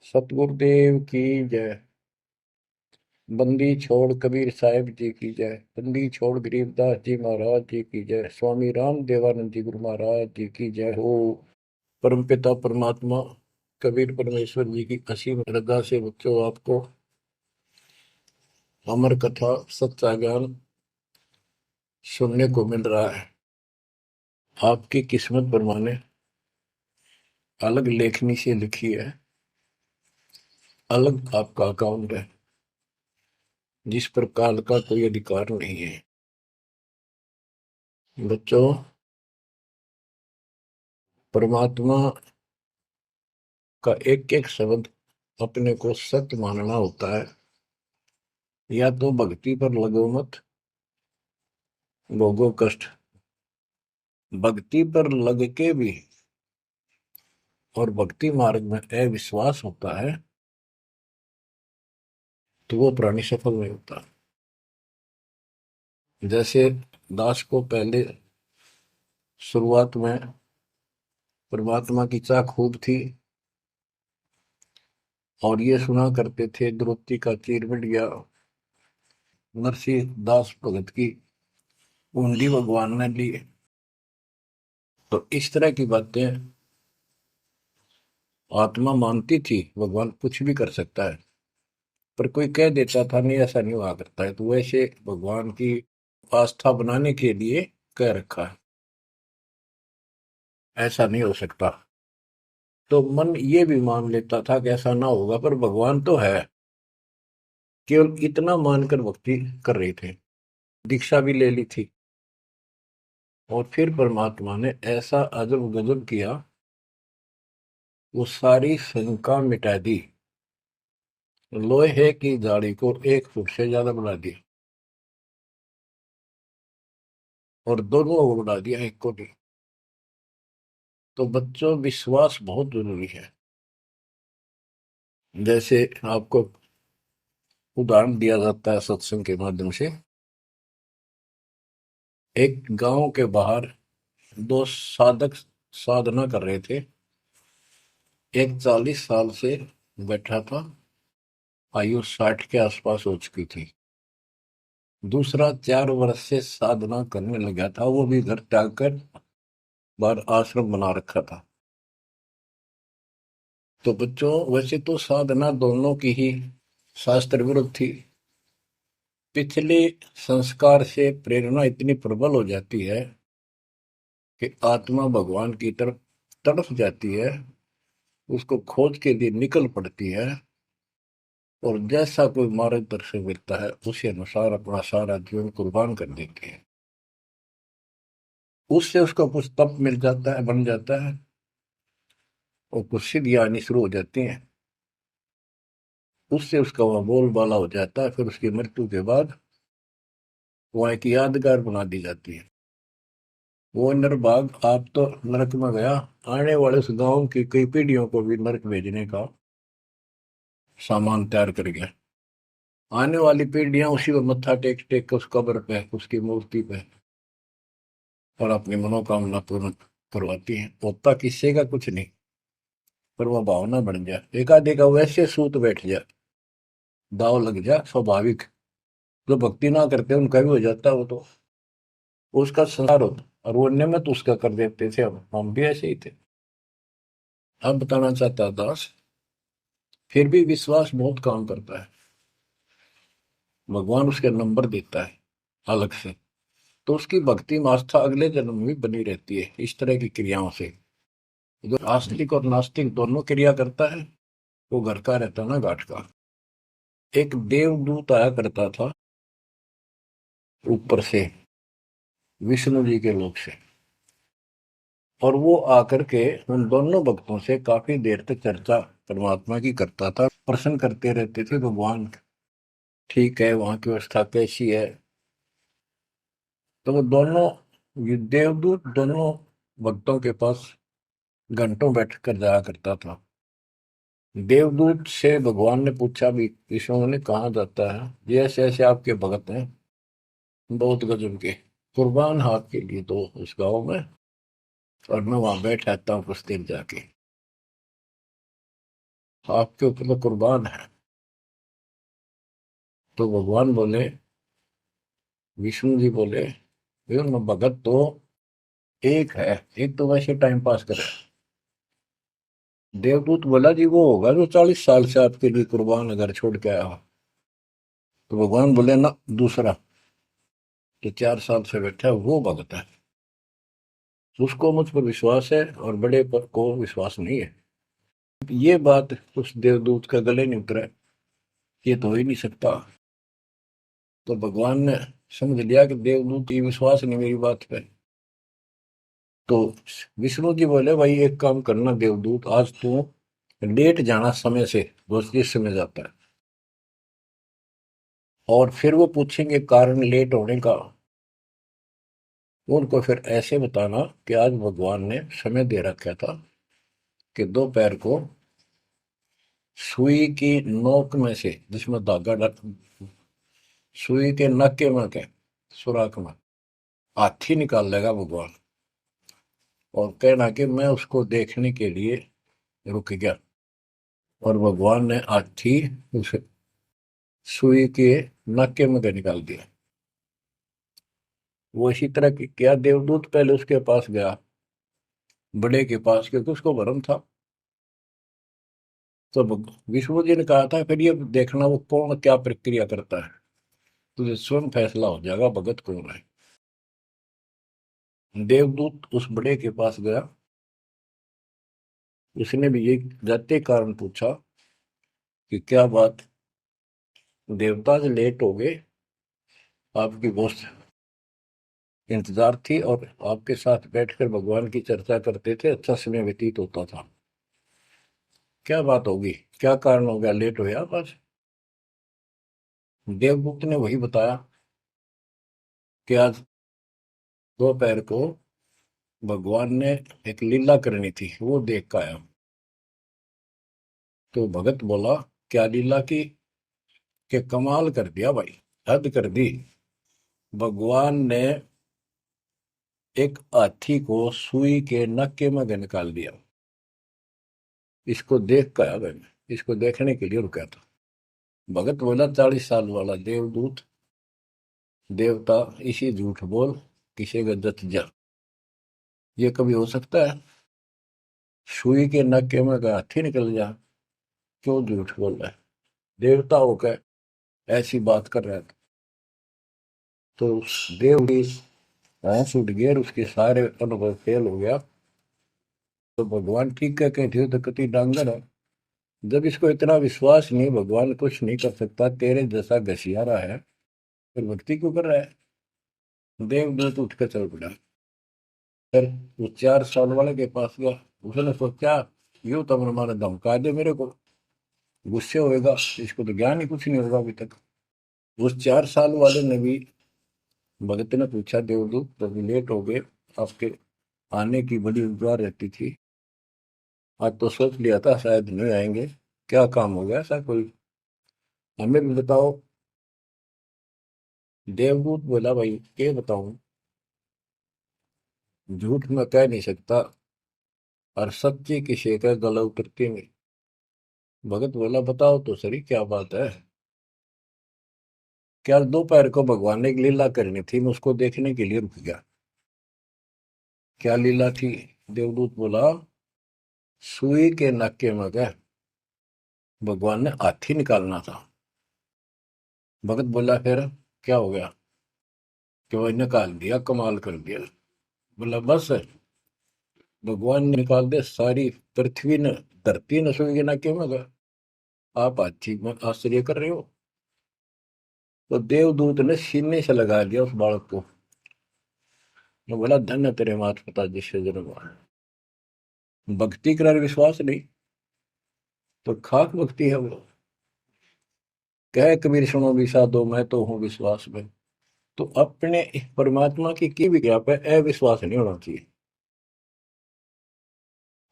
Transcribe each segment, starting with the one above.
सतगुरुदेव की जय। बंदी छोड़ कबीर साहिब जी की जय। बंदी छोड़ गरीबदास जी महाराज जी की जय। स्वामी राम देवानंद जी गुरु महाराज जी की जय हो। परम पिता परमात्मा कबीर परमेश्वर जी की असीम श्रद्धा से बच्चों आपको अमर कथा सच्चा ज्ञान सुनने को मिल रहा है। आपकी किस्मत परमाने अलग लेखनी से लिखी है, अलग आपका अकाउंट है जिस पर काल का कोई अधिकार नहीं है। बच्चों, परमात्मा का एक एक शब्द अपने को सत्य मानना होता है। या तो भक्ति पर लगो मत, भोगो कष्ट। भक्ति पर लग के भी और भक्ति मार्ग में अविश्वास होता है तो वो प्राणी सफल नहीं होता। जैसे दास को पहले शुरुआत में परमात्मा की चाह खूब थी और ये सुना करते थे द्रौपदी का चीर मिट गया, नरसिंह दास भगत की कुंडली भगवान ने ली। तो इस तरह की बातें आत्मा मानती थी, भगवान कुछ भी कर सकता है। पर कोई कह देता था नहीं ऐसा नहीं हुआ करता है, तो वैसे भगवान की आस्था बनाने के लिए कह रखा है ऐसा नहीं हो सकता। तो मन ये भी मान लेता था कि ऐसा ना होगा, पर भगवान तो है। केवल इतना मानकर भक्ति कर रहे थे, दीक्षा भी ले ली थी। और फिर परमात्मा ने ऐसा अजब गजब किया, वो सारी शंका मिटा दी। लोहे की जाड़ी को 1 फुट से ज्यादा बढ़ा दी और दोनों को बढ़ा दिया, एक को नहीं। तो बच्चों, विश्वास बहुत जरूरी है। जैसे आपको उदाहरण दिया जाता है सत्संग के माध्यम से। एक गांव के बाहर 2 साधक साधना कर रहे थे। एक 40 साल से बैठा था, आयु 60 के आसपास हो चुकी थी। दूसरा 4 वर्ष से साधना करने लगा था, वो भी घर त्याग कर बाहर आश्रम बना रखा था। तो बच्चों, वैसे तो साधना दोनों की ही शास्त्र विरुद्ध थी। पिछले संस्कार से प्रेरणा इतनी प्रबल हो जाती है कि आत्मा भगवान की तरफ तड़प जाती है, उसको खोज के लिए निकल पड़ती है और जैसा कोई मार्गदर्शन मिलता है उसी अनुसार अपना सारा जीवन कुर्बान कर देती है। उससे उसको कुछ तप मिल जाता है, बन जाता है और कुछ सिद्धियां आनी शुरू हो जाती हैं। उससे उसका वह बोलबाला हो जाता है। फिर उसकी मृत्यु के बाद वह एक यादगार बना दी जाती है। वो नरभाग आप तो नरक में गया, आने वाले उस गांव की कई पीढ़ियों को भी नरक भेजने का सामान तैयार कर गया। आने वाली पीढ़ियां उसी पर मत्था टेक टेक के उस कब्र पे, उसकी मूर्ति पे और अपनी मनोकामना पूर्ण करवाती हैं। होता किसी का कुछ नहीं, पर वह भावना बन जाए, एकाधिका वैसे सूत बैठ जाए, दाव लग जाए स्वाभाविक। जो भक्ति ना करते उनका भी हो जाता है, वो तो उसका संसार होता। और वो नियमित उसका कर देते थे, हम भी ऐसे ही थे। अब बताना चाहता दास, फिर भी विश्वास बहुत काम करता है। भगवान उसके नंबर देता है अलग से, तो उसकी भक्ति में आस्था अगले जन्म में भी बनी रहती है इस तरह की क्रियाओं से। जो आस्तिक और नास्तिक दोनों क्रिया करता है, वो घर का रहता ना घाट का। एक देवदूत आया करता था ऊपर से, विष्णु जी के लोक से। और वो आकर के उन दोनों भक्तों से काफी देर तक चर्चा परमात्मा की करता था, प्रश्न करते रहते थे भगवान ठीक है, वहां की व्यवस्था कैसी है। तो वो दोनों, ये देवदूत दोनों भक्तों के पास घंटों बैठ कर जाया करता था। देवदूत से भगवान ने पूछा भी, विष्णु ने कहा जाता है ये ऐसे ऐसे आपके भगत हैं, बहुत गजब के, कुर्बान हाथ के लिए तो उस गांव में, और मैं वहां बैठ रहता हूँ कुछ देर जाके। आपके ऊपर तो कुर्बान है। तो भगवान बोले, विष्णु जी बोले, "मैं भगत तो एक है, एक तो वैसे टाइम पास करे।" देवदूत बोला, जी वो होगा जो 40 साल से आपके लिए कुर्बान घर छोड़ के आया हो। तो भगवान बोले, ना, दूसरा जो 4 साल से बैठा है वो भगत है, उसको मुझ पर विश्वास है और बड़े पर को विश्वास नहीं है। ये बात उस देवदूत का गले नहीं उतरा, ये तो हो ही नहीं सकता। तो भगवान ने समझ लिया कि देवदूत की विश्वास नहीं मेरी बात पे। तो विष्णु जी बोले, भाई एक काम करना देवदूत, आज तू लेट जाना समय से, बस जिस समय जाता है, और फिर वो पूछेंगे कारण लेट होने का, उनको फिर ऐसे बताना कि आज भगवान ने समय दे रखा था कि दोपहर को सुई की नोक में से, जिसमें धागा सुई के नक्के में के सुराख में हाथी निकाल लेगा भगवान, और कहना कि मैं उसको देखने के लिए रुक गया। और भगवान ने हाथी उस सुई के नक्के में के निकाल दिया। वो इसी तरह की क्या, देवदूत पहले उसके पास गया, बड़े के पास, क्योंकि उसको भरम था। तो विष्णु जी ने कहा था, फिर ये देखना वो कौन क्या प्रक्रिया करता है, तुझे स्वयं फैसला हो जाएगा भगत कौन है। देवदूत उस बड़े के पास गया, उसने भी ये जाते कारण पूछा कि क्या बात, देवता से लेट हो गए, आपकी बहुत इंतजार थी और आपके साथ बैठकर भगवान की चर्चा करते थे, अच्छा समय व्यतीत होता था, क्या बात होगी, क्या कारण हो गया, लेट हो गया बस। देवदूत ने वही बताया कि आज दोपहर को भगवान ने एक लीला करनी थी, वो देख कर आया। तो भगत बोला, क्या लीला की, कि कमाल कर दिया भाई, हद कर दी। भगवान ने एक हाथी को सुई के नक्के में निकाल दिया। इसको देख कर आया मैंने, इसको देखने के लिए रुका था। भगत बोला, 40 साल वाला देवदूत, देवता, इसी झूठ बोल, किसी का जत जा, ये कभी हो सकता है? सुई के नक्के में का हाथी निकल जा, क्यों झूठ बोल रहा है? देवता होकर ऐसी बात कर रहा है। तो उस देव की होश उठ गया और उसके सारे अनुभव फेल हो गया। तो भगवान ठीक कह के थे, तो कति डांगर है, जब इसको इतना विश्वास नहीं, भगवान कुछ नहीं कर सकता, तेरे जैसा घसियारा है, फिर भक्ति क्यों कर रहा है? देवदूत उठ कर चल पड़ा। फिर वो 4 साल वाले के पास गया, उसने सोचा, यूं तो माने धमका दे मेरे को, गुस्से होएगा, इसको तो ज्ञान ही कुछ नहीं होगा अभी तक। उस 4 साल वाले ने भी, भगत ने पूछा, देवदूत तभी लेट हो गए, आपके आने की बड़ी इंतजार रहती थी, आज तो सोच लिया था शायद नहीं आएंगे, क्या काम हो गया ऐसा कोई, हमें भी बताओ। देवदूत बोला, भाई क्या बताऊं, झूठ मैं कह नहीं सकता, और सच्ची की शेखर गला उतरती नहीं। भगत बोला, बताओ तो सही क्या बात है। क्या, दोपहर को भगवान ने एक लीला करनी थी, मैं उसको देखने के लिए रुक गया। क्या लीला थी? देवदूत बोला, सुई के नक्के में गए, भगवान ने हाथी निकालना था। भगत बोला, फिर क्या हो गया? कि वो निकाल दिया, कमाल कर दिया। बोला, बस भगवान ने निकाल दिया, सारी पृथ्वी ने, धरती ने सुई के नक्के में गए, आप हाथी में आश्चर्य कर रहे हो? तो देवदूत ने सीने से लगा लिया उस बालक को। मैं बोला, धन्य तेरे माता पिता जिससे जन्म हुआ। भक्ति कर विश्वास नहीं, तो खाक भक्ति है वो। कह कबीर सुनो भी साधो, मैं तो हूं विश्वास में। तो अपने परमात्मा की विज्ञा पे अविश्वास नहीं होना चाहिए।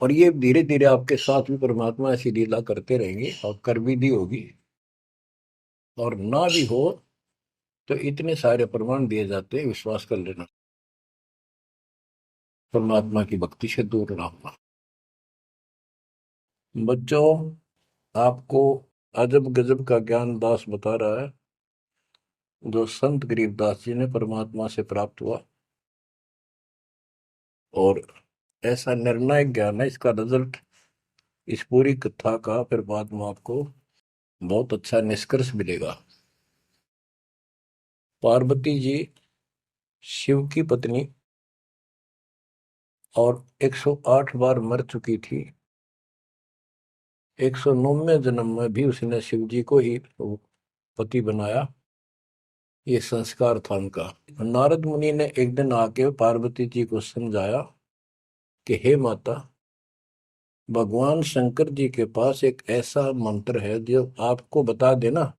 और ये धीरे धीरे आपके साथ भी परमात्मा ऐसी लीला करते रहेंगे, और कर भी दी होगी, और ना भी हो तो इतने सारे प्रमाण दिए जाते हैं, विश्वास कर लेना, परमात्मा की भक्ति से दूर ना होना। बच्चों, आपको अजब गजब का ज्ञान दास बता रहा है, जो संत गरीबदास जी ने परमात्मा से प्राप्त हुआ। और ऐसा निर्णायक ज्ञान है, इसका रिजल्ट इस पूरी कथा का फिर बाद में आपको बहुत अच्छा निष्कर्ष मिलेगा। पार्वती जी शिव की पत्नी और 108 बार मर चुकी थी। 109वें जन्म में भी उसने शिव जी को ही पति बनाया। ये संस्कार था उनका। नारद मुनि ने एक दिन आके पार्वती जी को समझाया कि हे माता, भगवान शंकर जी के पास एक ऐसा मंत्र है जो आपको बता देना,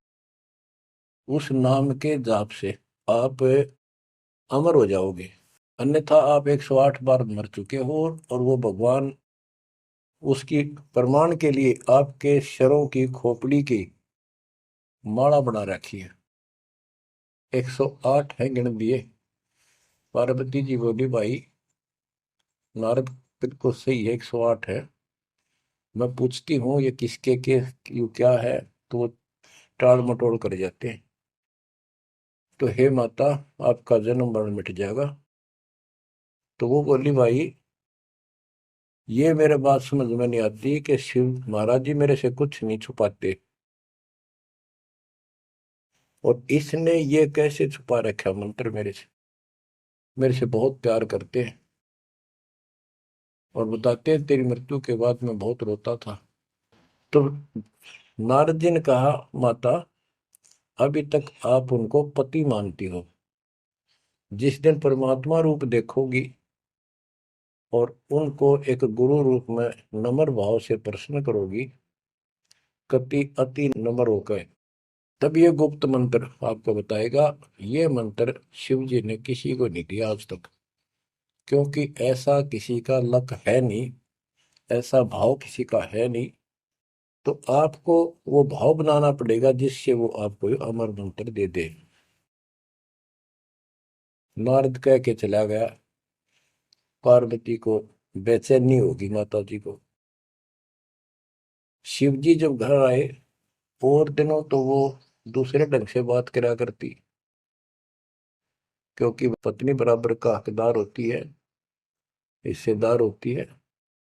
उस नाम के जाप से आप अमर हो जाओगे। अन्यथा आप 108 बार मर चुके हो, और वो भगवान उसकी प्रमाण के लिए आपके शरों की खोपड़ी की माला बना रखी है। 108 है गिन दिए। पार्वती जी बोली, भाई नारद बिल्कुल सही है, 108 है। मैं पूछती हूँ ये किसके के यू क्या है, तो वो टाल मटोल कर जाते हैं। तो हे माता, आपका जन्म मरण मिट जाएगा। तो वो बोली, भाई ये मेरे बात समझ में नहीं आती कि शिव महाराज जी मेरे से कुछ नहीं छुपाते, और इसने ये कैसे छुपा रखा मंत्र मेरे से बहुत प्यार करते हैं। और बताते हैं तेरी मृत्यु के बाद मैं बहुत रोता था। तो नारद जी ने कहा, माता अभी तक आप उनको पति मानती हो, जिस दिन परमात्मा रूप देखोगी और उनको एक गुरु रूप में नम्र भाव से प्रश्न करोगी, कति अति नम्र होकर, तब ये गुप्त मंत्र आपको बताएगा। ये मंत्र शिव जी ने किसी को नहीं दिया आज तक, क्योंकि ऐसा किसी का लक है नहीं, ऐसा भाव किसी का है नहीं। तो आपको वो भाव बनाना पड़ेगा जिससे वो आपको अमर मंत्र दे दे। नारद कह के चला गया। पार्वती को बेचैनी होगी माता जी को। शिव जी जब घर आए और दिनों तो वो दूसरे ढंग से बात करा करती, क्योंकि पत्नी बराबर का हकदार होती है, हिस्सेदार होती है।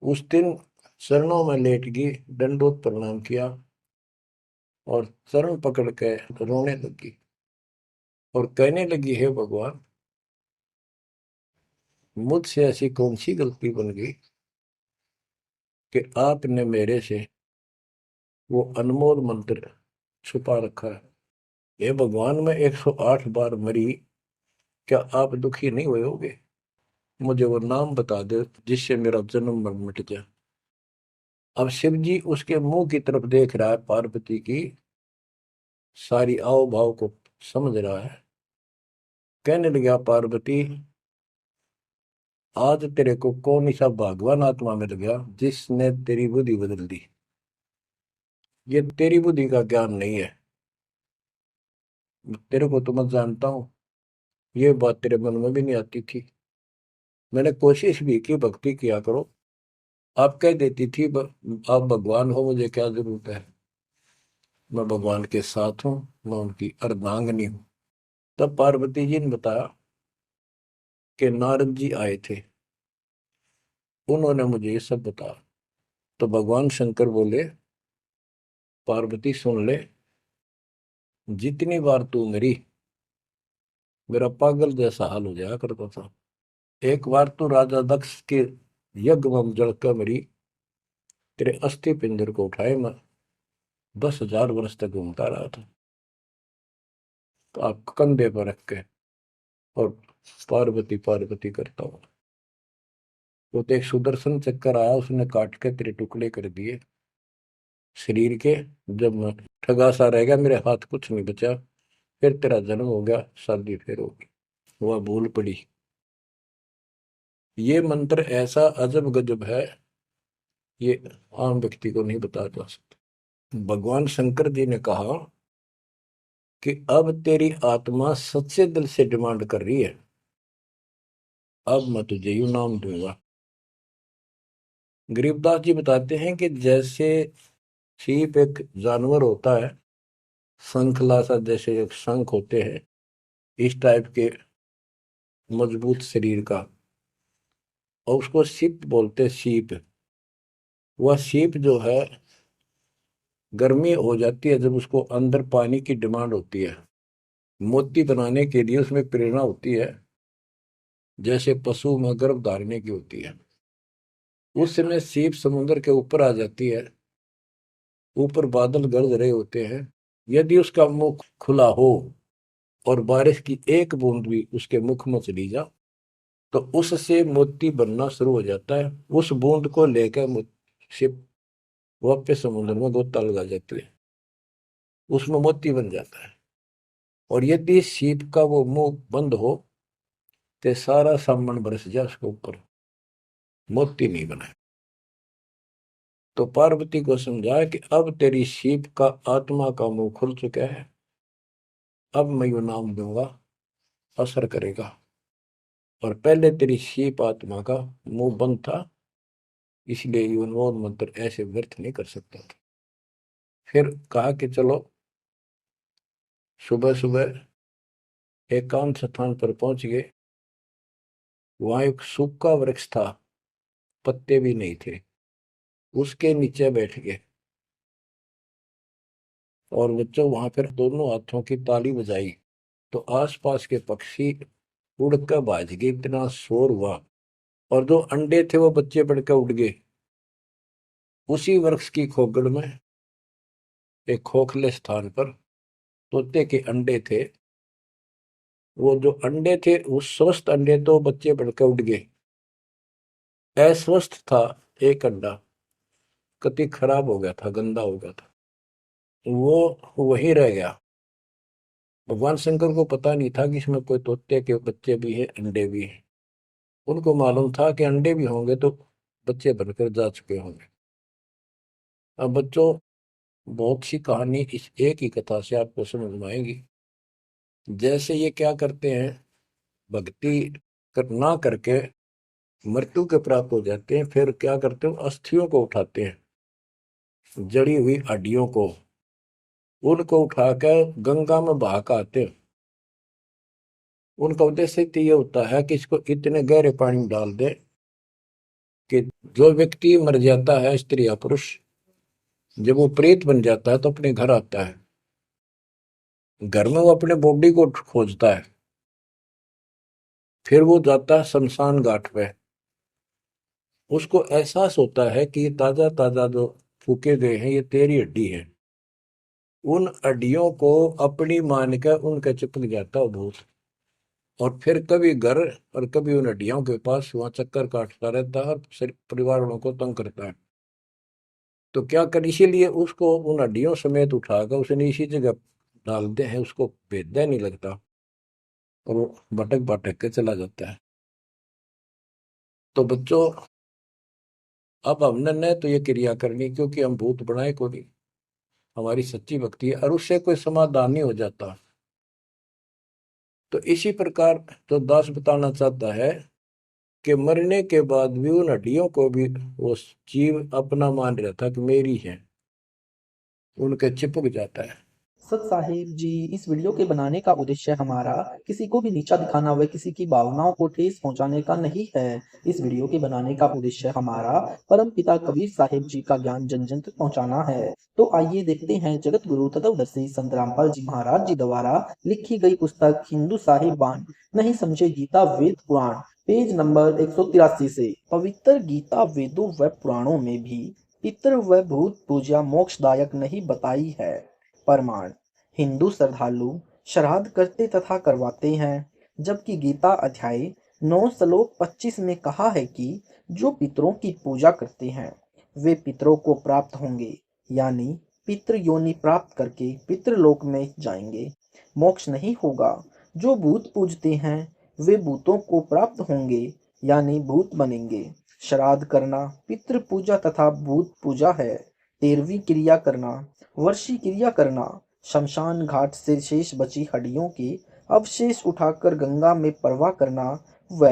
उस दिन चरणों में लेट गई, दंडोत प्रणाम किया और चरण पकड़ के रोने लगी और कहने लगी, हे भगवान, मुझसे ऐसी कौन सी गलती बन गई कि आपने मेरे से वो अनमोल मंत्र छुपा रखा है। हे भगवान, मैं 108 बार मरी, क्या आप दुखी नहीं हुए होगे? मुझे वो नाम बता दे जिससे मेरा जन्म मरण मिट जाए। अब शिव जी उसके मुंह की तरफ देख रहा है, पार्वती की सारी आओ भाव को समझ रहा है। कहने लगा, पार्वती आज तेरे को कौन सा भगवान आत्मा मिल गया जिसने तेरी बुद्धि बदल दी? ये तेरी बुद्धि का ज्ञान नहीं है, तेरे को तो मैं जानता हूँ। ये बात तेरे मन में भी नहीं आती थी। मैंने कोशिश भी की, भक्ति किया करो। आप कह देती थी, आप भगवान हो, मुझे क्या जरूरत है, मैं भगवान के साथ हूँ, मैं उनकी अर्धांगिनी हूँ। तब पार्वती जी ने बताया कि नारद जी आए थे, उन्होंने मुझे ये सब बताया। तो भगवान शंकर बोले, पार्वती सुन ले, जितनी बार तू मरी मेरा पागल जैसा हाल हो जाया करता था। एक बार तो राजा दक्ष के यज्ञ में जलकर मरी, तेरे अस्थि पिंजर को उठाए मैं 10,000 वर्ष तक घूमता रहा था, तो आप कंधे पर रख के और पार्वती पार्वती करता हूँ। वो तो एक सुदर्शन चक्कर आया, उसने काट के तेरे टुकड़े कर दिए शरीर के। जब मैं ठगा सा रह गया, मेरे हाथ कुछ नहीं बचा, फिर तेरा जन्म हो गया, शादी फिर होगी। वह भूल पड़ी। ये मंत्र ऐसा अजब गजब है, ये आम व्यक्ति को नहीं बता जा सकता। भगवान शंकर जी ने कहा कि अब तेरी आत्मा सच्चे दिल से डिमांड कर रही है, अब मैं तुझे यू नाम दूंगा। गरीबदास जी बताते हैं कि जैसे सीप एक जानवर होता है, शंखला सा, जैसे एक शंख होते हैं इस टाइप के मजबूत शरीर का, और उसको सीप बोलते हैं, सीप। वह सीप जो है गर्मी हो जाती है जब उसको अंदर पानी की डिमांड होती है, मोती बनाने के लिए उसमें प्रेरणा होती है, जैसे पशु में गर्भ धारने की होती है। उस समय सीप समुद्र के ऊपर आ जाती है, ऊपर बादल गरज रहे होते हैं, यदि उसका मुख खुला हो और बारिश की एक बूंद भी उसके मुख में चली जा तो उससे मोती बनना शुरू हो जाता है। उस बूंद को लेकर सिप वापस समुद्र में गोता लगा जाती है, उसमें मोती बन जाता है। और यदि सीप का वो मुंह बंद हो तो सारा सामान बरस जाए उसके ऊपर, मोती नहीं बने। तो पार्वती को समझाया कि अब तेरी सीप का आत्मा का मुंह खुल चुका है, अब मैं यो नाम दूंगा, असर करेगा। और पहले तेरी सीप आत्मा का मुंह बंद था, इसलिए ये उन्मोद मंत्र ऐसे व्यर्थ नहीं कर सकता था। फिर कहा कि चलो, सुबह सुबह एकांत स्थान पर पहुंच गए। वहां एक सूखा वृक्ष था, पत्ते भी नहीं थे, उसके नीचे बैठ गए। और बच्चों वहां पर दोनों हाथों की ताली बजाई तो आसपास के पक्षी उड़कर भाज गए, इतना शोर हुआ। और जो अंडे थे वो बच्चे बढ़कर उड़ गए। उसी वृक्ष की खोगड़ में एक खोखले स्थान पर तोते के अंडे थे। वो जो अंडे थे, उस स्वस्थ अंडे तो बच्चे बढ़कर उड़ गए, अस्वस्थ था एक अंडा, कति खराब हो गया था, गंदा हो गया था, वो वहीं रह गया। भगवान शंकर को पता नहीं था कि इसमें कोई तोते के बच्चे भी हैं, अंडे भी हैं। उनको मालूम था कि अंडे भी होंगे तो बच्चे बनकर जा चुके होंगे। अब बच्चों, बहुत सी कहानी इस एक ही कथा से आपको समझ में आएगी। जैसे ये क्या करते हैं, भक्ति ना करके मृत्यु के प्राप्त हो जाते हैं, फिर क्या करते हैं, अस्थियों को उठाते हैं, जड़ी हुई हड्डियों को, उनको उठाकर गंगा में बहा के आते हैं। उनका उद्देश्य तो ये होता है कि इसको इतने गहरे पानी में डाल दे कि जो व्यक्ति मर जाता है, स्त्री या पुरुष, जब वो प्रेत बन जाता है तो अपने घर आता है। घर में वो अपने बॉडी को खोजता है, फिर वो जाता है शमशान घाट पे। उसको एहसास होता है कि ताजा ताजा जो फूके गए हैं ये तेरी हड्डी है। उन हड्डियों को अपनी मान कर उनके चिपक जाता है भूत, और फिर कभी घर और कभी उन हड्डियों के पास वहां चक्कर काटता रहता है और परिवार वालों को तंग करता है। तो क्या कर, इसीलिए उसको उन हड्डियों समेत उठाकर उसने इसी जगह डालते हैं, उसको भेदना नहीं लगता, और वो भटक भटक के चला जाता है। तो बच्चों, अब हमने न तो ये क्रिया करनी, क्योंकि हम भूत बनाए को नहीं, हमारी सच्ची भक्ति है, और उससे कोई समाधान नहीं हो जाता। तो इसी प्रकार तो दास बताना चाहता है कि मरने के बाद भी उन हड्डियों को भी वो जीव अपना मान रहा था कि मेरी है, उनके चिपक जाता है। सत साहिब जी, इस वीडियो के बनाने का उद्देश्य हमारा किसी को भी नीचा दिखाना व किसी की भावनाओं को ठेस पहुंचाने का नहीं है। इस वीडियो के बनाने का उद्देश्य हमारा परम पिता कबीर साहिब जी का ज्ञान जन जन तक पहुंचाना है। तो आइए देखते हैं जगत गुरु तत्वदर्शी संत रामपाल जी महाराज जी द्वारा लिखी गई पुस्तक हिंदू साहिब बाण नहीं समझे गीता वेद पुराण, पेज नंबर 183 से। पवित्र गीता वेदों व पुराणों में भी पितृ व भूत पूजा मोक्षदायक नहीं बताई है। प्रमाण: हिंदू श्रद्धालु श्राद्ध करते तथा करवाते हैं, जबकि गीता अध्याय 9 श्लोक 25 में कहा है कि जो पितरों की पूजा करते हैं वे पितरों को प्राप्त होंगे, यानी पितृ योनि प्राप्त करके पितृलोक में जाएंगे, मोक्ष नहीं होगा। जो भूत पूजते हैं वे भूतों को प्राप्त होंगे, यानी भूत बनेंगे। श्राद्ध करना पितृ पूजा तथा भूत पूजा है। 13वीं क्रिया करना, वर्षी क्रिया करना, शमशान घाट से शेष बची हड्डियों के अवशेष उठाकर गंगा में परवाह करना व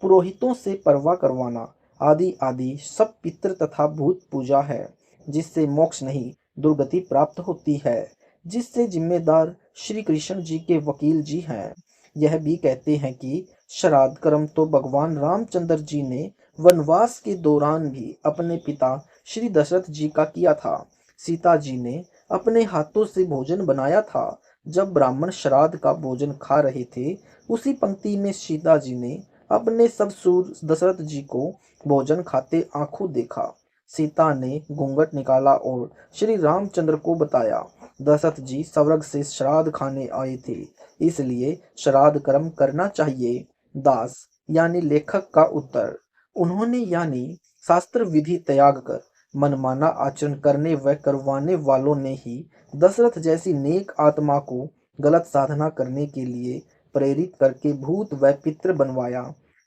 पुरोहितों से परवाह करवाना आदि आदि सब पितृ तथा भूत पूजा है, जिससे मोक्ष नहीं दुर्गति प्राप्त होती है, जिससे जिम्मेदार श्री कृष्ण जी के वकील जी हैं। यह भी कहते हैं कि श्राद्ध कर्म तो भगवान रामचंद्र जी ने वनवास के दौरान भी अपने पिता श्री दशरथ जी का किया था। सीता जी ने अपने हाथों से भोजन बनाया था। जब ब्राह्मण श्राद्ध का भोजन खा रहे थे, उसी पंक्ति में सीता जी ने अपने सब सूर दशरथ जी को भोजन खाते आंखों देखा। सीता ने घूंघट निकाला और श्री रामचंद्र को बताया। दशरथ जी स्वर्ग से श्राद्ध खाने आए थे, इसलिए श्राद्ध कर्म करना चाहिए। दास यानी लेखक का उत्तर, उन्होंने यानी शास्त्र विधि त्याग कर मनमाना आचरण करने व करवाने वालों ने ही दशरथ जैसी नेक आत्मा को गलत साधना करने के लिए प्रेरित करके भूत व पितृ बनवाया।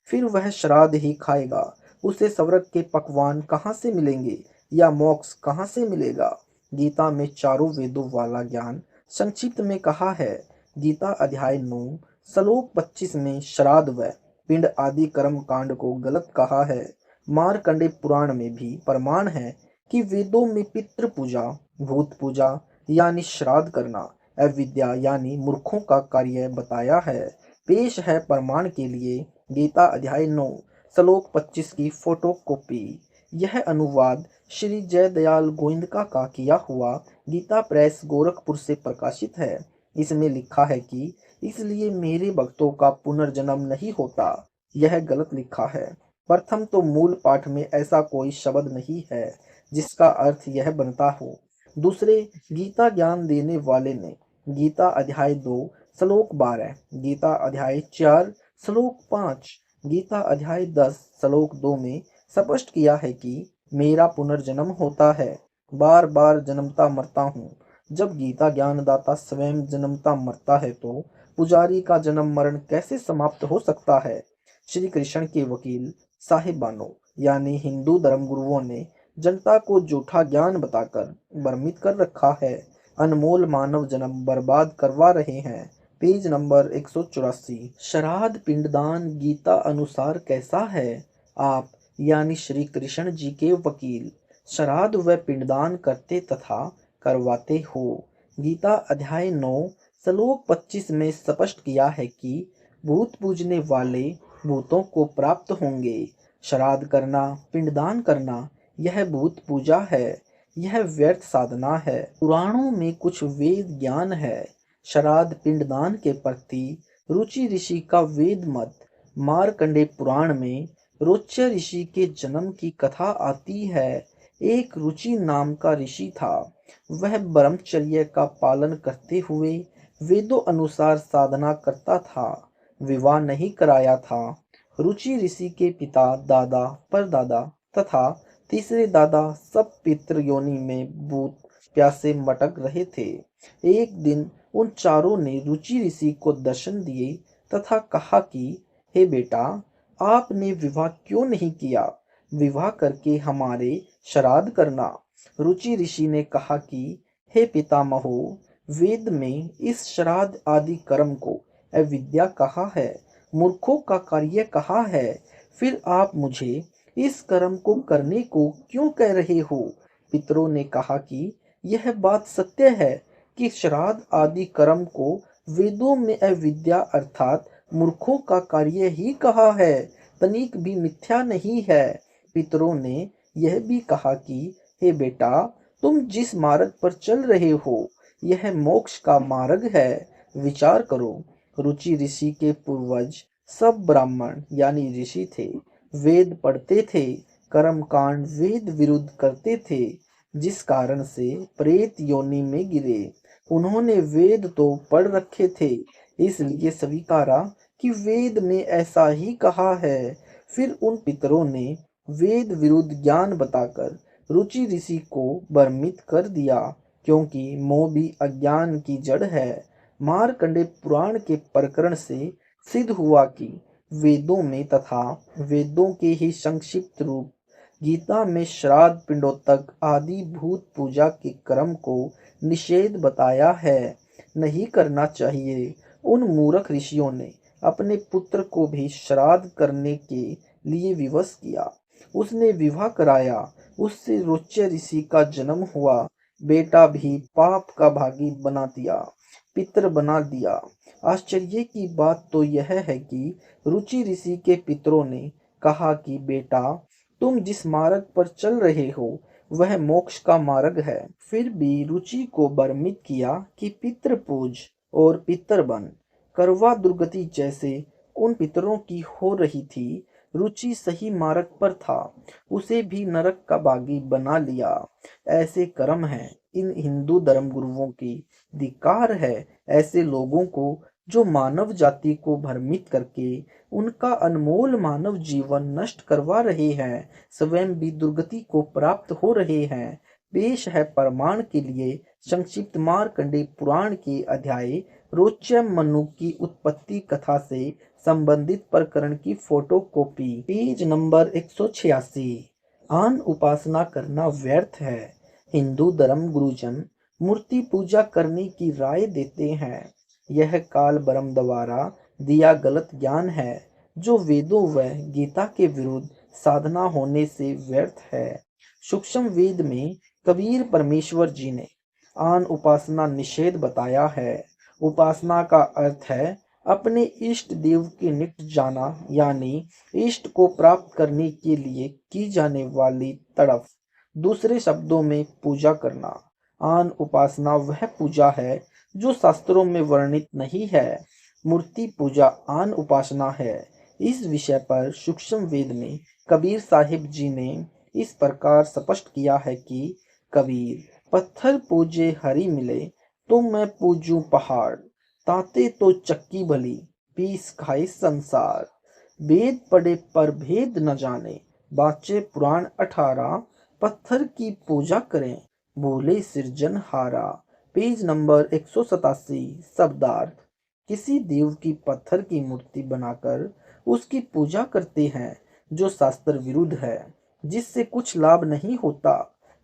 फिर वह श्राद्ध ही खाएगा, उसे स्वर्ग के पकवान कहाँ से मिलेंगे या मोक्ष कहाँ से मिलेगा। गीता में चारों वेदों वाला ज्ञान संक्षिप्त में कहा है। गीता अध्याय 9 श्लोक 25 में श्राद्ध व पिंड आदि कर्म कांड को गलत कहा है। मार्कंडेय पुराण में भी प्रमाण है कि वेदों में पितृ पूजा, भूत पूजा यानी श्राद्ध करना अविद्या यानी मूर्खों का कार्य बताया है। पेश है प्रमाण के लिए गीता अध्याय 9 श्लोक 25 की फोटोकॉपी। यह अनुवाद श्री जयदयाल गोविंदका का किया हुआ गीता प्रेस गोरखपुर से प्रकाशित है। इसमें लिखा है कि इसलिए मेरे भक्तों का पुनर्जन्म नहीं होता। यह गलत लिखा है। प्रथम तो मूल पाठ में ऐसा कोई शब्द नहीं है जिसका अर्थ यह बनता हो। दूसरे, गीता ज्ञान देने वाले ने गीता अध्याय 2 श्लोक 12, गीता अध्याय 4 श्लोक 5, गीता अध्याय 10 श्लोक 2 में स्पष्ट किया है कि मेरा पुनर्जन्म होता है, बार बार जन्मता मरता हूँ। जब गीता ज्ञानदाता स्वयं जन्मता मरता है तो पुजारी का जन्म मरण कैसे समाप्त हो सकता है। श्री कृष्ण के वकील साहिबानों यानी हिंदू धर्मगुरुओं ने जनता को झूठा ज्ञान बताकर भ्रमित कर रखा है। अनमोल मानव जन्म बर्बाद करवा रहे हैं। Page number 184। श्राद्ध पिंडदान गीता अनुसार कैसा है। आप यानी श्री कृष्ण जी के वकील श्राद्ध व पिंडदान करते तथा करवाते हो। गीता अध्याय 9 श्लोक 25 में स्पष्ट किया है कि भूत पूजने वाले भूतों को प्राप्त होंगे। श्राद्ध करना, पिंडदान करना यह भूत पूजा है, यह व्यर्थ साधना है। पुराणों में कुछ वेद ज्ञान है। श्राद्ध पिंडदान के प्रति रुचि ऋषि का वेद मत। मार्कंडेय पुराण में रोच्य ऋषि के जन्म की कथा आती है। एक रुचि नाम का ऋषि था। वह ब्रह्मचर्य का पालन करते हुए वेदों अनुसार साधना करता था। विवाह नहीं कराया था। रुचि ऋषि के पिता, दादा, परदादा तथा तीसरे दादा सब पितृ योनि में भूत प्यासे मटक रहे थे। एक दिन उन चारों ने रुचि ऋषि को दर्शन दिए तथा कहा कि हे बेटा, आपने विवाह क्यों नहीं किया, विवाह करके हमारे श्राद्ध करना। रुचि ऋषि ने कहा कि हे पितामहो, वेद में इस श्राद्ध आदि कर्म को अविद्या कहा है, मूर्खों का कार्य कहा है। फिर आप मुझे इस कर्म को करने को क्यों कह रहे हो। पितरों ने कहा कि यह बात सत्य है कि श्राद्ध आदि कर्म को वेदों में अविद्या अर्थात मूर्खों का कार्य ही कहा है, तनिक भी मिथ्या नहीं है। पितरों ने यह भी कहा कि हे बेटा, तुम जिस मार्ग पर चल रहे हो यह मोक्ष का मार्ग है, विचार करो। रुचि ऋषि के पूर्वज सब ब्राह्मण यानी ऋषि थे। वेद पढ़ते थे, कर्म कांड वेद विरुद्ध करते थे, जिस कारण से प्रेत योनि में गिरे। उन्होंने वेद तो पढ़ रखे थे, इसलिए स्वीकारा कि वेद में ऐसा ही कहा है। फिर उन पितरों ने वेद विरुद्ध ज्ञान बताकर रुचि ऋषि को भ्रमित कर दिया, क्योंकि मोह भी अज्ञान की जड़ है। मार्कंडेय पुराण के प्रकरण से सिद्ध हुआ कि वेदों में तथा वेदों के ही संक्षिप्त रूप गीता में श्राद्ध पिंडोत्तक आदि भूत पूजा के क्रम को निषेध बताया है, नहीं करना चाहिए। उन मूर्ख ऋषियों ने अपने पुत्र को भी श्राद्ध करने के लिए विवश किया। उसने विवाह कराया, उससे रोच्य ऋषि का जन्म हुआ। बेटा भी पाप का भागी बना दिया, पितर बना दिया। आश्चर्य की बात तो यह है कि रुचि ऋषि के पितरों ने कहा कि बेटा, तुम जिस मार्ग पर चल रहे हो वह मोक्ष का मार्ग है। फिर भी रुचि को भ्रमित किया कि पितृ पूज और पितर बन। करवा दुर्गति जैसे उन पितरों की हो रही थी। रुचि सही मार्ग पर था, उसे भी नरक का बागी बना लिया। ऐसे कर्म हैं इन हिंदू धर्म गुरुओं की। धिक्कार है ऐसे लोगों को जो मानव जाति को भ्रमित करके उनका अनमोल मानव जीवन नष्ट करवा रहे हैं, स्वयं भी दुर्गति को प्राप्त हो रहे हैं। पेश है प्रमाण के लिए संक्षिप्त मार्कंडेय पुराण के अध्याय रोच्यम मनु की उत्पत्ति कथा से संबंधित प्रकरण की फोटो कॉपी। Page number 186। आन उपासना करना व्यर्थ है। हिंदू धर्म गुरुजन मूर्ति पूजा करने की राय देते हैं। यह काल ब्रह्म द्वारा दिया गलत ज्ञान है जो वेदों व गीता के विरुद्ध साधना होने से व्यर्थ है। सूक्ष्म वेद में कबीर परमेश्वर जी ने आन उपासना निषेध बताया है। उपासना का अर्थ है अपने इष्ट देव के निकट जाना, यानी इष्ट को प्राप्त करने के लिए की जाने वाली तड़फ। दूसरे शब्दों में पूजा करना। आन उपासना वह पूजा है जो शास्त्रों में वर्णित नहीं है। मूर्ति पूजा आन उपासना है। इस विषय पर सूक्ष्म वेद में कबीर साहिब जी ने इस प्रकार स्पष्ट किया है कि कबीर, पत्थर पूजे हरि मिले तो मैं पूजूं पहाड़, ताते तो चक्की भली पीस खाए संसार। वेद पढ़े पर भेद न जाने, बाचे पुराण 18, पत्थर की पूजा करें बोले सृजनहारा। Page number 187। शब्दार्थ। किसी देव की पत्थर की मूर्ति बनाकर उसकी पूजा करते हैं जो शास्त्र विरुद्ध है, जिससे कुछ लाभ नहीं होता।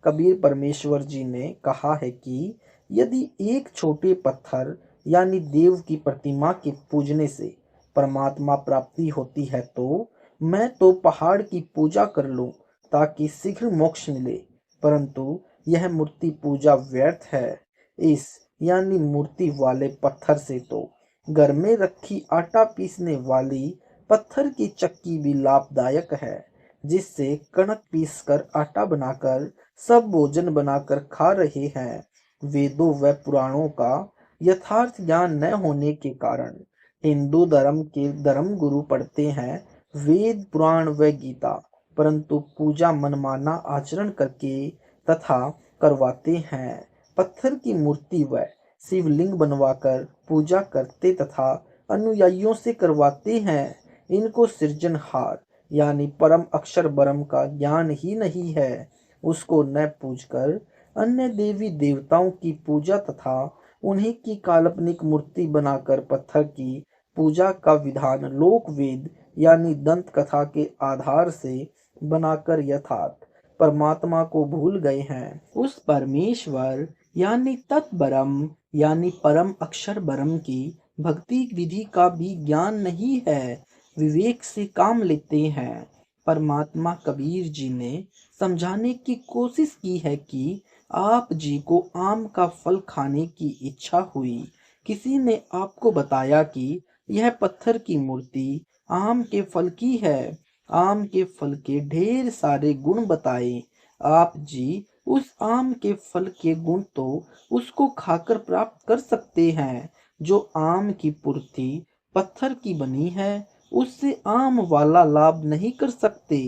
कबीर परमेश्वर जी ने कहा है कि यदि एक छोटे पत्थर यानी देव की प्रतिमा के पूजने से परमात्मा प्राप्ति होती है तो मैं तो पहाड़ की पूजा कर लूं ताकि शीघ्र मोक्ष मिले। परंतु यह मूर्ति पूजा व्यर्थ है। इस यानी मूर्ति वाले पत्थर से तो घर में रखी आटा पीसने वाली पत्थर की चक्की भी लाभदायक है, जिससे कणक पीसकर आटा बनाकर सब भोजन बनाकर खा रहे हैं। वेदों व पुराणों का यथार्थ ज्ञान न होने के कारण हिंदू धर्म के धर्म गुरु पढ़ते हैं वेद पुराण व गीता, परंतु पूजा मनमाना आचरण करके तथा करवाते हैं। पत्थर की मूर्ति व शिवलिंग बनवाकर पूजा करते तथा अनुयायियों से करवाते हैं। इनको सृजनहार यानी परम अक्षर ब्रह्म का ज्ञान ही नहीं है। उसको न पूजकर अन्य देवी देवताओं की पूजा तथा उन्हीं की काल्पनिक मूर्ति बनाकर पत्थर की पूजा का विधान लोक वेद यानी दंत कथा के आधार से बनाकर यथार्थ परमात्मा को भूल गए हैं। उस परमेश्वर यानी तत्ब्रह्म यानी परम अक्षर ब्रह्म की भक्ति विधि का भी ज्ञान नहीं है, विवेक से काम लेते हैं। परमात्मा कबीर जी ने समझाने की कोशिश की है कि आप जी को आम का फल खाने की इच्छा हुई। किसी ने आपको बताया कि यह पत्थर की मूर्ति आम के फल की है। आम के फल के ढेर सारे गुण बताए। आप जी उस आम के फल के गुण तो उसको खाकर प्राप्त कर सकते हैं जो आम की पूर्ति पत्थर की बनी है, उससे आम वाला लाभ नहीं कर सकते।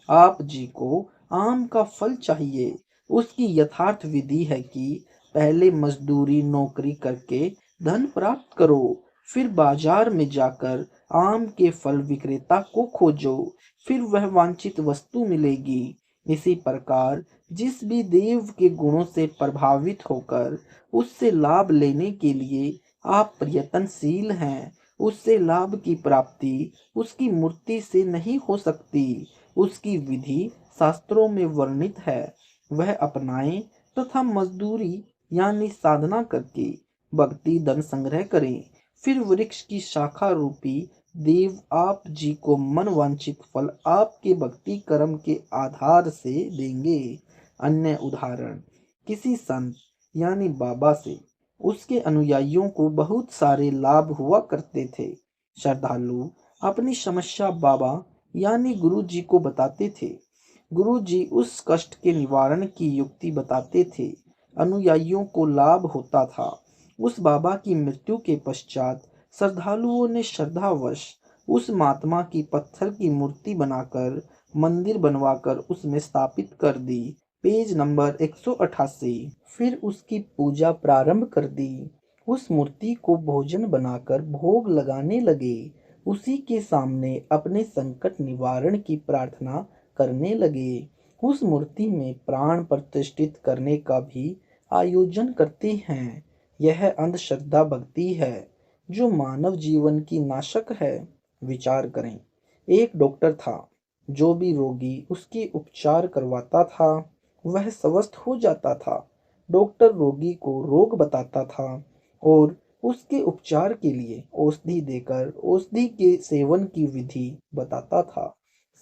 आप जी को आम का फल चाहिए। उसकी यथार्थ विधि है कि पहले मजदूरी नौकरी करके धन प्राप्त करो, फिर बाजार में जाकर आम के फल विक्रेता को खोजो, फिर वह वांछित वस्तु मिलेगी। इसी प्रकार जिस भी देव के गुणों से प्रभावित होकर उससे लाभ लेने के लिए आप प्रयत्नशील हैं, उससे लाभ की प्राप्ति उसकी मूर्ति से नहीं हो सकती। उसकी विधि शास्त्रों में वर्णित है, वह अपनाएं तथा मजदूरी यानी साधना करके भक्ति धन संग्रह करें। फिर वृक्ष की शाखा रूपी देव आप जी को मन वांछित फल आपके भक्ति कर्म के आधार से देंगे। अन्य उदाहरण, किसी संत यानी बाबा से उसके अनुयायियों को बहुत सारे लाभ हुआ करते थे। श्रद्धालु अपनी समस्या बाबा यानी गुरु जी को बताते थे। गुरु जी उस कष्ट के निवारण की युक्ति बताते थे। अनुयायियों को लाभ होता था। उस बाबा की मृत्यु के पश्चात श्रद्धालुओं ने श्रद्धावश उस महात्मा की पत्थर की मूर्ति बनाकर मंदिर बनवाकर उसमें स्थापित कर दी। Page number 188। फिर उसकी पूजा प्रारंभ कर दी। उस मूर्ति को भोजन बनाकर भोग लगाने लगे। उसी के सामने अपने संकट निवारण की प्रार्थना करने लगे। उस मूर्ति में प्राण प्रतिष्ठित करने का भी आयोजन करते हैं। यह अंधश्रद्धा भक्ति है जो मानव जीवन की नाशक है। विचार करें, एक डॉक्टर था। जो भी रोगी उसके उपचार करवाता था वह स्वस्थ हो जाता था। डॉक्टर रोगी को रोग बताता था और उसके उपचार के लिए औषधि देकर औषधि के सेवन की विधि बताता था।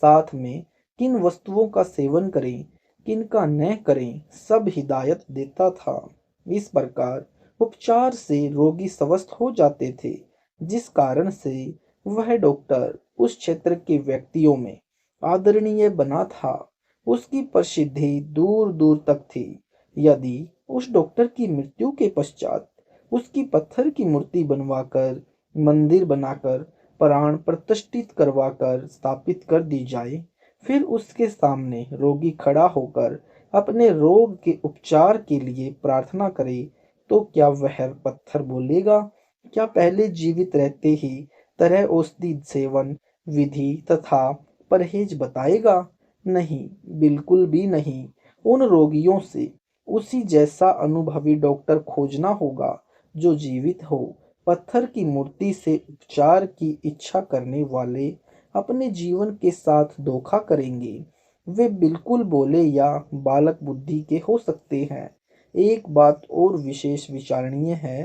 साथ में किन वस्तुओं का सेवन करें किन का न करें सब हिदायत देता था। इस प्रकार उपचार से रोगी स्वस्थ हो जाते थे, जिस कारण से वह डॉक्टर उस क्षेत्र के व्यक्तियों में आदरणीय बना था। उसकी प्रसिद्धि दूर दूर तक थी। यदि उस डॉक्टर की मृत्यु के पश्चात उसकी पत्थर की मूर्ति बनवाकर मंदिर बनाकर प्राण प्रतिष्ठित करवाकर स्थापित कर दी जाए, फिर उसके सामने रोगी खड़ा होकर अपने रोग के उपचार के लिए प्रार्थना करे, तो क्या वह पत्थर बोलेगा? क्या पहले जीवित रहते ही तरह औषधि सेवन विधि तथा परहेज बताएगा? नहीं, बिल्कुल भी नहीं। उन रोगियों से उसी जैसा अनुभवी डॉक्टर खोजना होगा जो जीवित हो। पत्थर की मूर्ति से उपचार की इच्छा करने वाले अपने जीवन के साथ धोखा करेंगे। वे बिल्कुल बोले या बालक बुद्धि के हो सकते हैं। एक बात और विशेष विचारणीय है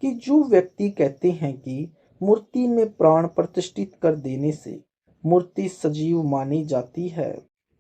कि जो व्यक्ति कहते हैं कि मूर्ति में प्राण प्रतिष्ठित कर देने से मूर्ति सजीव मानी जाती है,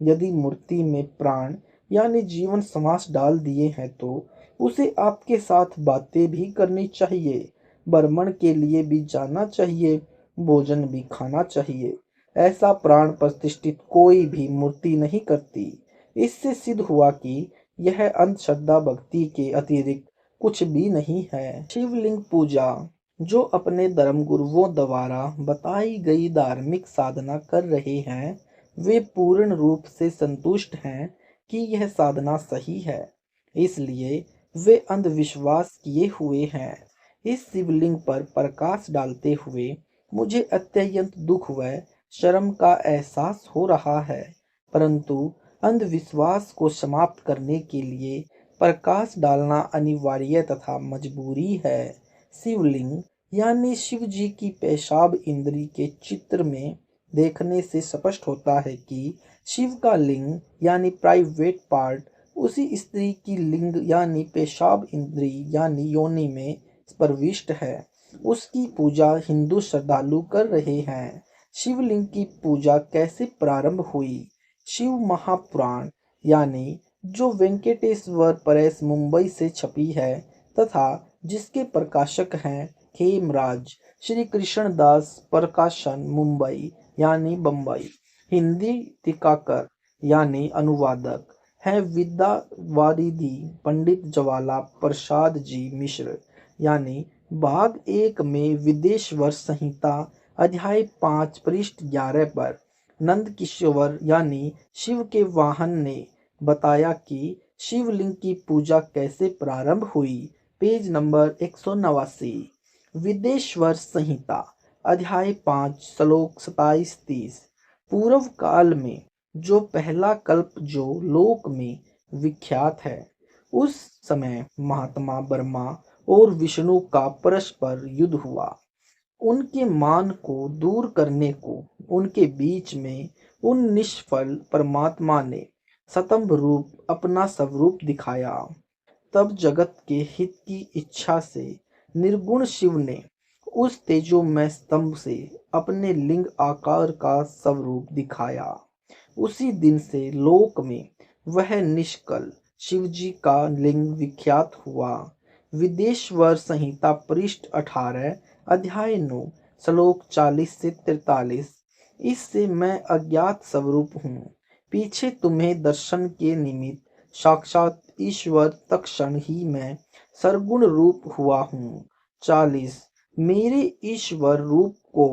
यदि मूर्ति में प्राण यानी जीवन समास डाल दिए हैं तो उसे आपके साथ बातें भी करनी चाहिए, भ्रमण के लिए भी जाना चाहिए, भोजन भी खाना चाहिए। ऐसा प्राण प्रतिष्ठित कोई भी मूर्ति नहीं करती। इससे सिद्ध हुआ कि यह अंधश्रद्धा भक्ति के अतिरिक्त कुछ भी नहीं है। शिवलिंग पूजा जो अपने धर्मगुरुओं द्वारा बताई गई धार्मिक साधना कर रहे हैं, वे पूर्ण रूप से संतुष्ट हैं कि यह साधना सही है, इसलिए वे अंधविश्वास किए हुए हैं। इस शिवलिंग पर प्रकाश डालते हुए मुझे अत्यंत दुख व शर्म का एहसास हो रहा है, परंतु अंधविश्वास को समाप्त करने के लिए प्रकाश डालना अनिवार्य तथा मजबूरी है। शिवलिंग यानी शिव जी की पेशाब इंद्री के चित्र में देखने से स्पष्ट होता है कि शिव का लिंग यानी प्राइवेट पार्ट उसी स्त्री की लिंग यानी पेशाब इंद्री यानी योनि में प्रविष्ट है। उसकी पूजा हिंदू श्रद्धालु कर रहे हैं। शिवलिंग की पूजा कैसे प्रारंभ हुई? शिव महापुराण यानी जो वेंकटेश्वर प्रेस मुंबई से छपी है तथा जिसके प्रकाशक हैं हेमराज श्री कृष्णदास प्रकाशन मुंबई यानी बम्बई। हिंदी टीकाकर यानी अनुवादक हैं विद्यावारिधि पंडित ज्वाला प्रसाद जी मिश्र। यानी भाग 1 में विदेश्वर संहिता अध्याय 5 पृष्ठ 11 पर नंद किशोर यानी शिव के वाहन ने बताया कि शिवलिंग की पूजा कैसे प्रारंभ हुई। Page number 189। विदेश्वर संहिता अध्याय 5 श्लोक 27-30। पूर्व काल में जो पहला कल्प जो लोक में विख्यात है, उस समय महात्मा ब्रह्मा और विष्णु का परस्पर युद्ध हुआ। उनके मान को दूर करने को उनके बीच में उन निष्फल परमात्मा ने स्तंभ रूप अपना स्वरूप दिखाया। तब जगत के हित की इच्छा से निर्गुण शिव ने उस तेजोमय स्तंभ से अपने लिंग आकार का स्वरूप दिखाया। उसी दिन से लोक में वह निष्कल शिवजी का लिंग विख्यात हुआ। विदेश्वर संहिता पृष्ठ 18 अध्याय 9 श्लोक 40 से 43। इससे मैं अज्ञात स्वरूप हूँ, पीछे तुम्हें दर्शन के निमित्त साक्षात ईश्वर तत्क्षण ही मैं सरगुण रूप हुआ हूँ। 40 मेरे ईश्वर रूप को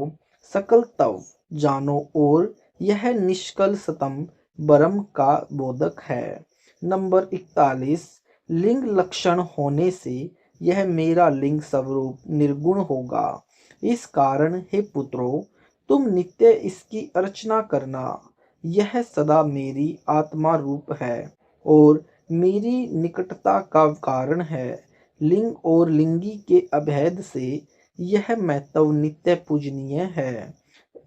सकल तव जानो और यह निष्कल सतम ब्रह्म का बोधक है। नंबर 41 लिंग लक्षण होने से यह मेरा लिंग स्वरूप निर्गुण होगा। इस कारण हे पुत्रों, तुम नित्य इसकी अर्चना करना। यह सदा मेरी आत्मा रूप है और मेरी निकटता का कारण है। लिंग और लिंगी के अभेद से यह महत्व नित्य पूजनीय है।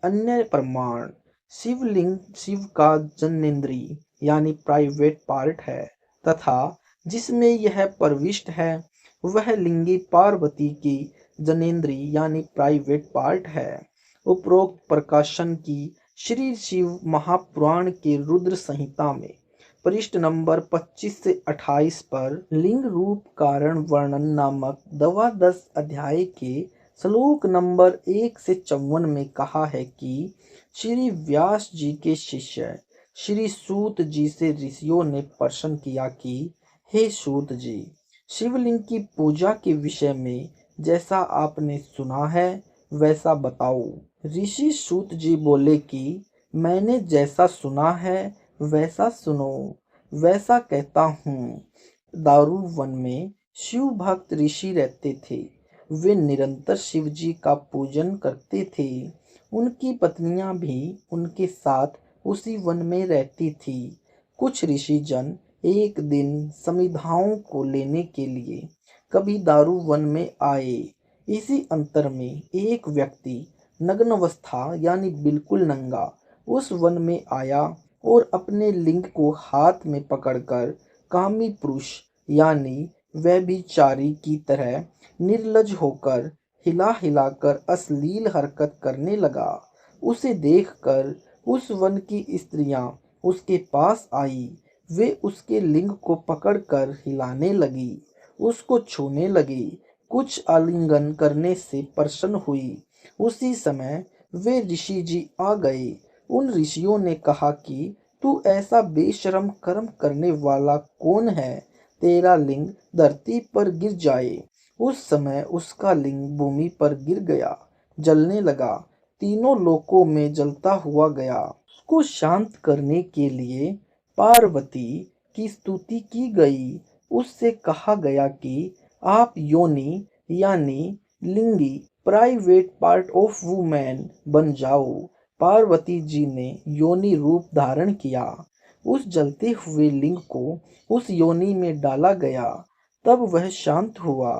अन्य प्रमाण शिवलिंग शिव का जनेन्द्रिय यानी प्राइवेट पार्ट है तथा जिसमें यह प्रविष्ट है वह लिंगी पार्वती की जनेन्द्रिय यानी प्राइवेट पार्ट है। उपरोक्त प्रकाशन की श्री शिव महापुराण के रुद्र संहिता में पृष्ठ नंबर 25 से 28 पर लिंग रूप कारण वर्णन नामक द्वादश अध्याय के श्लोक नंबर 1 से 54 में कहा है कि श्री व्यास जी के शिष्य श्री सूत जी से ऋषियों ने प्रश्न किया कि हे सूत जी, शिवलिंग की पूजा के विषय में जैसा आपने सुना है वैसा बताओ। ऋषि सूत जी बोले कि मैंने जैसा सुना है वैसा सुनो। वैसा कहता हूँ। दारू वन में शिव भक्त ऋषि रहते थे। वे निरंतर शिव जी का पूजन करते थे। उनकी पत्नियां भी उनके साथ उसी वन में रहती थी। कुछ ऋषि जन एक दिन समिधाओं को लेने के लिए कभी दारू वन में आए। इसी अंतर में एक व्यक्ति नग्नावस्था यानी बिल्कुल नंगा उस वन में आया और अपने लिंग को हाथ में पकड़कर कामी पुरुष यानी व्यभिचारी की तरह निर्लज होकर हिला हिलाकर अश्लील हरकत करने लगा। उसे देखकर उस वन की स्त्रियां उसके पास आई। वे उसके लिंग को पकड़कर हिलाने लगी, उसको छूने लगी, कुछ आलिंगन करने से प्रसन्न हुई। उसी समय वे ऋषि जी आ गए। उन ऋषियों ने कहा कि तू ऐसा बेशरम कर्म करने वाला कौन है? तेरा लिंग धरती पर गिर जाए। उस समय उसका लिंग भूमि पर गिर गया, जलने लगा, तीनों लोकों में जलता हुआ गया। उसको शांत करने के लिए पार्वती की स्तुति की गई। उससे कहा गया कि आप योनि यानी लिंगी प्राइवेट पार्ट ऑफ वुमेन बन जाओ। पार्वती जी ने योनि रूप धारण किया। उस जलते हुए लिंग को उस योनि में डाला गया, तब वह शांत हुआ।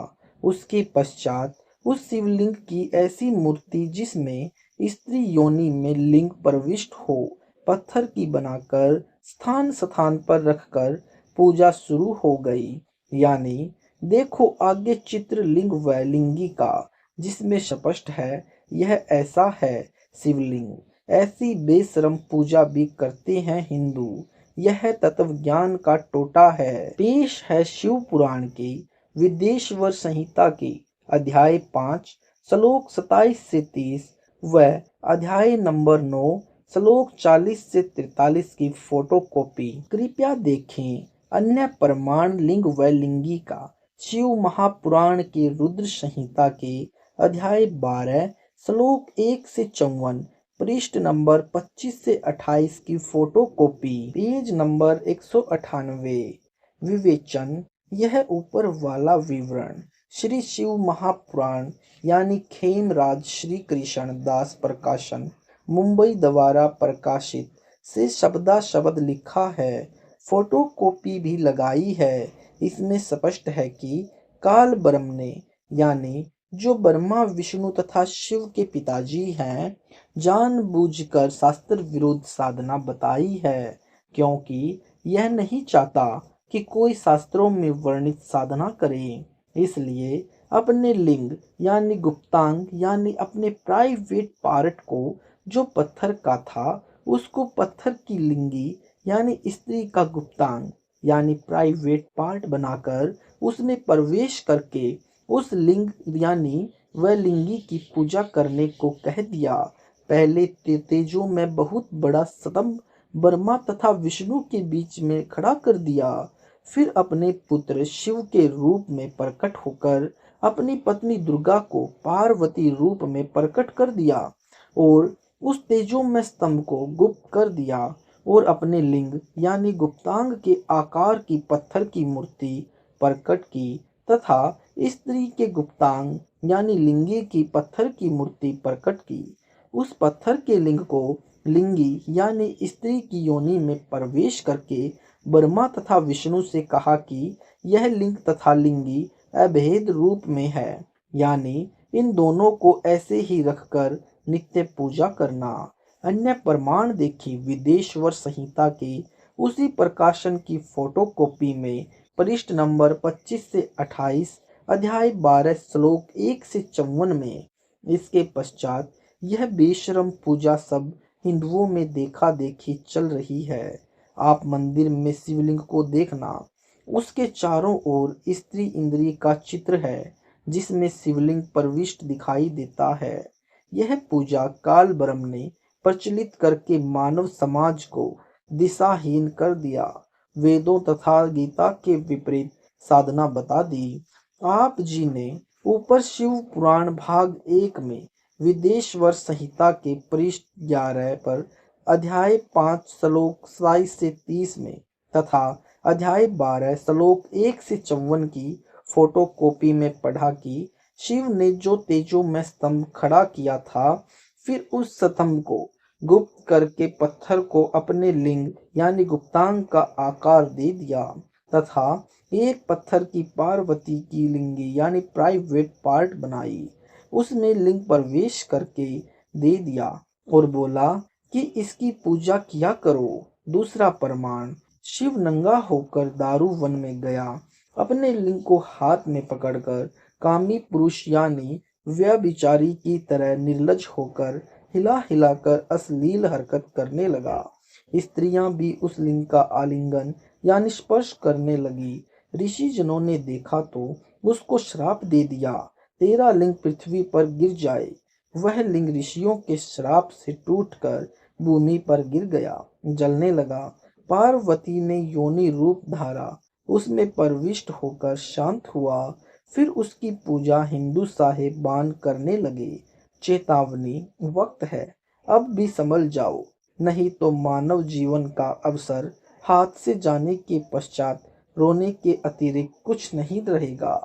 उसके पश्चात उस शिवलिंग की ऐसी मूर्ति जिसमें स्त्री योनि में लिंग प्रविष्ट हो, पत्थर की बनाकर स्थान स्थान पर रखकर पूजा शुरू हो गई। यानी देखो आगे चित्र लिंग व लिंगी का, जिसमें स्पष्ट है यह ऐसा है शिवलिंग। ऐसी बेशरम पूजा भी करते हैं हिंदू। यह तत्व ज्ञान का टोटा है। पेश है शिव पुराण की विदेश्वर संहिता की अध्याय 5 श्लोक 27 से 30 व अध्याय नंबर 9 श्लोक 40 से 43 की फोटोकॉपी कृपया देखें। अन्य प्रमाण लिंग व लिंगी का शिव महापुराण के रुद्र संहिता के अध्याय 12 श्लोक 1 से 54 पृष्ठ नंबर 25 से 28 की फोटोकॉपी पेज नंबर 198। विवेचन यह ऊपर वाला विवरण श्री शिव महापुराण यानी खेमराज श्री कृष्ण दास प्रकाशन मुंबई द्वारा प्रकाशित से शब्दा शब्द लिखा है। फोटोकॉपी भी लगाई है। इसमें स्पष्ट है कि काल ब्रह्म ने यानी जो ब्रह्मा विष्णु तथा शिव के पिताजी हैं, जानबूझकर शास्त्र विरुद्ध साधना बताई है, क्योंकि यह नहीं चाहता कि कोई शास्त्रों में वर्णित साधना करे। इसलिए अपने लिंग यानी गुप्तांग यानी अपने प्राइवेट पार्ट को जो पत्थर का था उसको पत्थर की लिंगी यानी स्त्री का गुप्तांग यानी प्राइवेट पार्ट बनाकर उसमें प्रवेश करके उस लिंग यानी वह लिंगी की पूजा करने को कह दिया। पहले तेजो में बहुत बड़ा स्तंभ ब्रह्मा तथा विष्णु के बीच में खड़ा कर दिया। फिर अपने पुत्र शिव के रूप में प्रकट होकर अपनी पत्नी दुर्गा को पार्वती रूप में प्रकट कर दिया और उस तेजोमय स्तंभ को गुप्त कर दिया और अपने लिंग यानी गुप्तांग के आकार की पत्थर की मूर्ति प्रकट की तथा स्त्री के गुप्तांग यानी लिंगी की पत्थर की मूर्ति प्रकट की। उस पत्थर के लिंग को लिंगी यानी स्त्री की योनि में प्रवेश करके ब्रह्मा तथा विष्णु से कहा कि यह लिंग तथा लिंगी अभेद रूप में है, यानी इन दोनों को ऐसे ही रखकर नित्य पूजा करना। अन्य प्रमाण देखी विदेश्वर संहिता के उसी प्रकाशन की फोटोकॉपी में पृष्ठ नंबर 25 से 28 अध्याय 12 श्लोक 1 से 54 में। इसके पश्चात यह बेशरम पूजा सब हिंदुओं में देखा देखी चल रही है। आप मंदिर में शिवलिंग को देखना, उसके चारों ओर स्त्री इंद्री का चित्र है जिसमें शिवलिंग प्रविष्ट दिखाई देता है। यह पूजा काल ब्रह्म ने प्रचलित करके मानव समाज को दिशाहीन कर दिया, वेदों तथा गीता के विपरीत साधना बता दी। आप जी ने ऊपर शिव पुराण भाग 1 में विदेश्वर संहिता के पृष्ठ 11 पर अध्याय 5 श्लोक 27 से 30 में तथा अध्याय 12 श्लोक 1 से 54 की फोटोकॉपी में पढ़ा कि शिव ने जो तेजोमय स्तंभ खड़ा किया था, फिर उस स्तंभ को गुप्त करके पत्थर को अपने लिंग यानी गुप्तांग का आकार दे दिया तथा एक पत्थर की पार्वती की लिंगी यानी प्राइवेट पार्ट बनाई, उसमें लिंग प्रवेश करके दे दिया और बोला कि इसकी पूजा किया करो। दूसरा प्रमाण, शिव नंगा होकर दारू वन में गया, अपने लिंग को हाथ में पकड़कर कामी पुरुष यानी व्यभिचारी की तरह निर्लज होकर हिला हिलाकर अश्लील हरकत करने लगा। स्त्रियां भी उस लिंग का आलिंगन यानी स्पर्श करने लगी। ऋषि जनों ने देखा तो उसको श्राप दे दिया, तेरा लिंग पृथ्वी पर गिर जाए। वह लिंग ऋषियों के श्राप से टूटकर भूमि पर गिर गया, जलने लगा। पार्वती ने योनि रूप धारा, उसमें प्रविष्ट होकर शांत हुआ। फिर उसकी पूजा हिंदू साहेबान करने लगे। चेतावनी, वक्त है, अब भी संभल जाओ, नहीं तो मानव जीवन का अवसर हाथ से जाने के पश्चात रोने के अतिरिक्त कुछ नहीं रहेगा।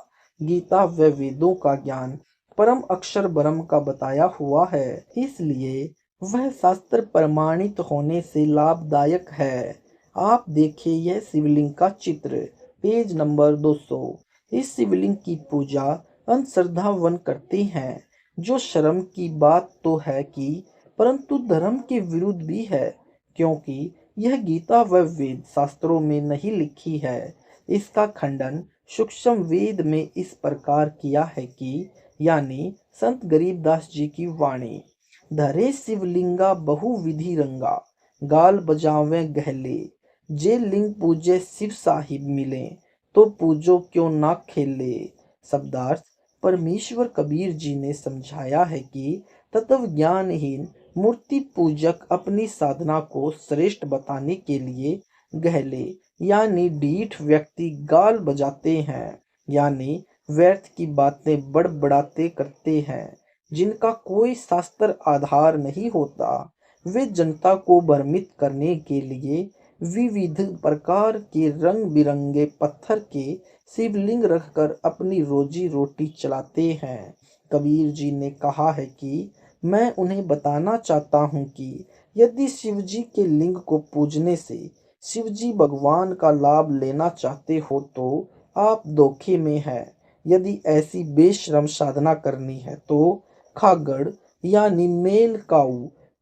गीता व वेदों का ज्ञान परम अक्षर ब्रह्म का बताया हुआ है, इसलिए वह शास्त्र प्रमाणित होने से लाभदायक है। आप देखिए यह शिवलिंग का चित्र, पेज नंबर 200। इस शिवलिंग की पूजा अंधश्रद्धावन करते हैं, जो शर्म की बात तो है कि परंतु धर्म के विरुद्ध भी है, क्योंकि यह गीता व वेद शास्त्रों में नहीं लिखी है। इसका खंडन सूक्ष्म वेद में इस प्रकार किया है कि यानी संत गरीबदास जी की वाणी, धरे शिवलिंगा बहुविधि रंगा, गाल बजावे गहले, जे लिंग पूजे शिव साहिब मिले, तो पूजो क्यों ना खेले। शब्दार्थ, परमेश्वर कबीर जी ने समझाया है कि तत्व ज्ञानहीन मूर्ति पूजक अपनी साधना को श्रेष्ठ बताने के लिए गहले यानी डीठ व्यक्ति गाल बजाते हैं, यानी व्यर्थ की बातें बड़बड़ाते करते हैं, जिनका कोई शास्त्र आधार नहीं होता। वे जनता को भ्रमित करने के लिए विविध प्रकार के रंग बिरंगे पत्थर के शिवलिंग रखकर अपनी रोजी रोटी चलाते हैं। कबीर जी ने कहा है कि मैं उन्हें बताना चाहता हूँ कि यदि शिवजी के लिंग को पूजने से शिवजी भगवान का लाभ लेना चाहते हो तो आप धोखे में हैं। यदि ऐसी बेशरम साधना करनी है तो खागड़ यानी मेल काऊ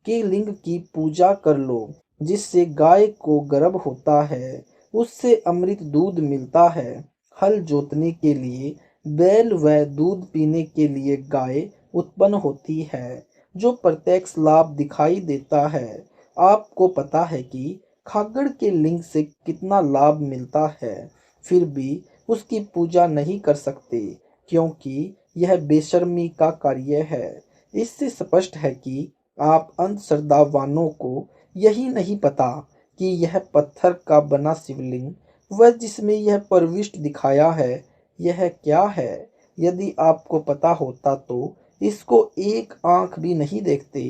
के लिंग की पूजा कर लो, जिससे गाय को गर्भ होता है, उससे अमृत दूध मिलता है। हल जोतने के लिए बैल व दूध पीने के लिए गाय उत्पन्न होती है, जो प्रत्यक्ष लाभ दिखाई देता है। आपको पता है कि खागड़ के लिंग से कितना लाभ मिलता है, फिर भी उसकी पूजा नहीं कर सकते, क्योंकि यह बेशर्मी का कार्य है। इससे स्पष्ट है कि आप अंधश्रद्धावानों को यही नहीं पता कि यह पत्थर का बना शिवलिंग वह जिसमें यह प्रविष्ट दिखाया है, यह क्या है। यदि आपको पता होता तो इसको एक आंख भी नहीं देखते।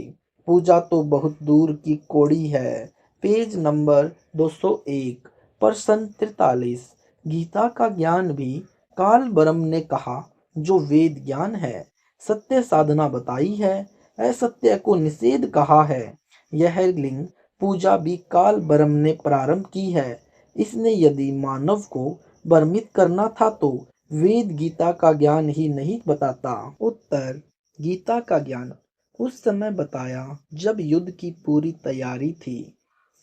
पूजा तो बहुत दूर की कौड़ी है। पेज नंबर 201, प्रश्न 43। गीता का ज्ञान भी काल ब्रह्म ने कहा, जो वेद ज्ञान है। सत्य साधना बताई है, असत्य को निषेध कहा है। यह लिंग पूजा भी काल ब्रह्म ने प्रारंभ की है। इसने यदि मानव को भ्रमित करना था तो वेद गीता का ज्ञान ही नहीं बताता। उत्तर: गीता का ज्ञान उस समय बताया जब युद्ध की पूरी तैयारी थी।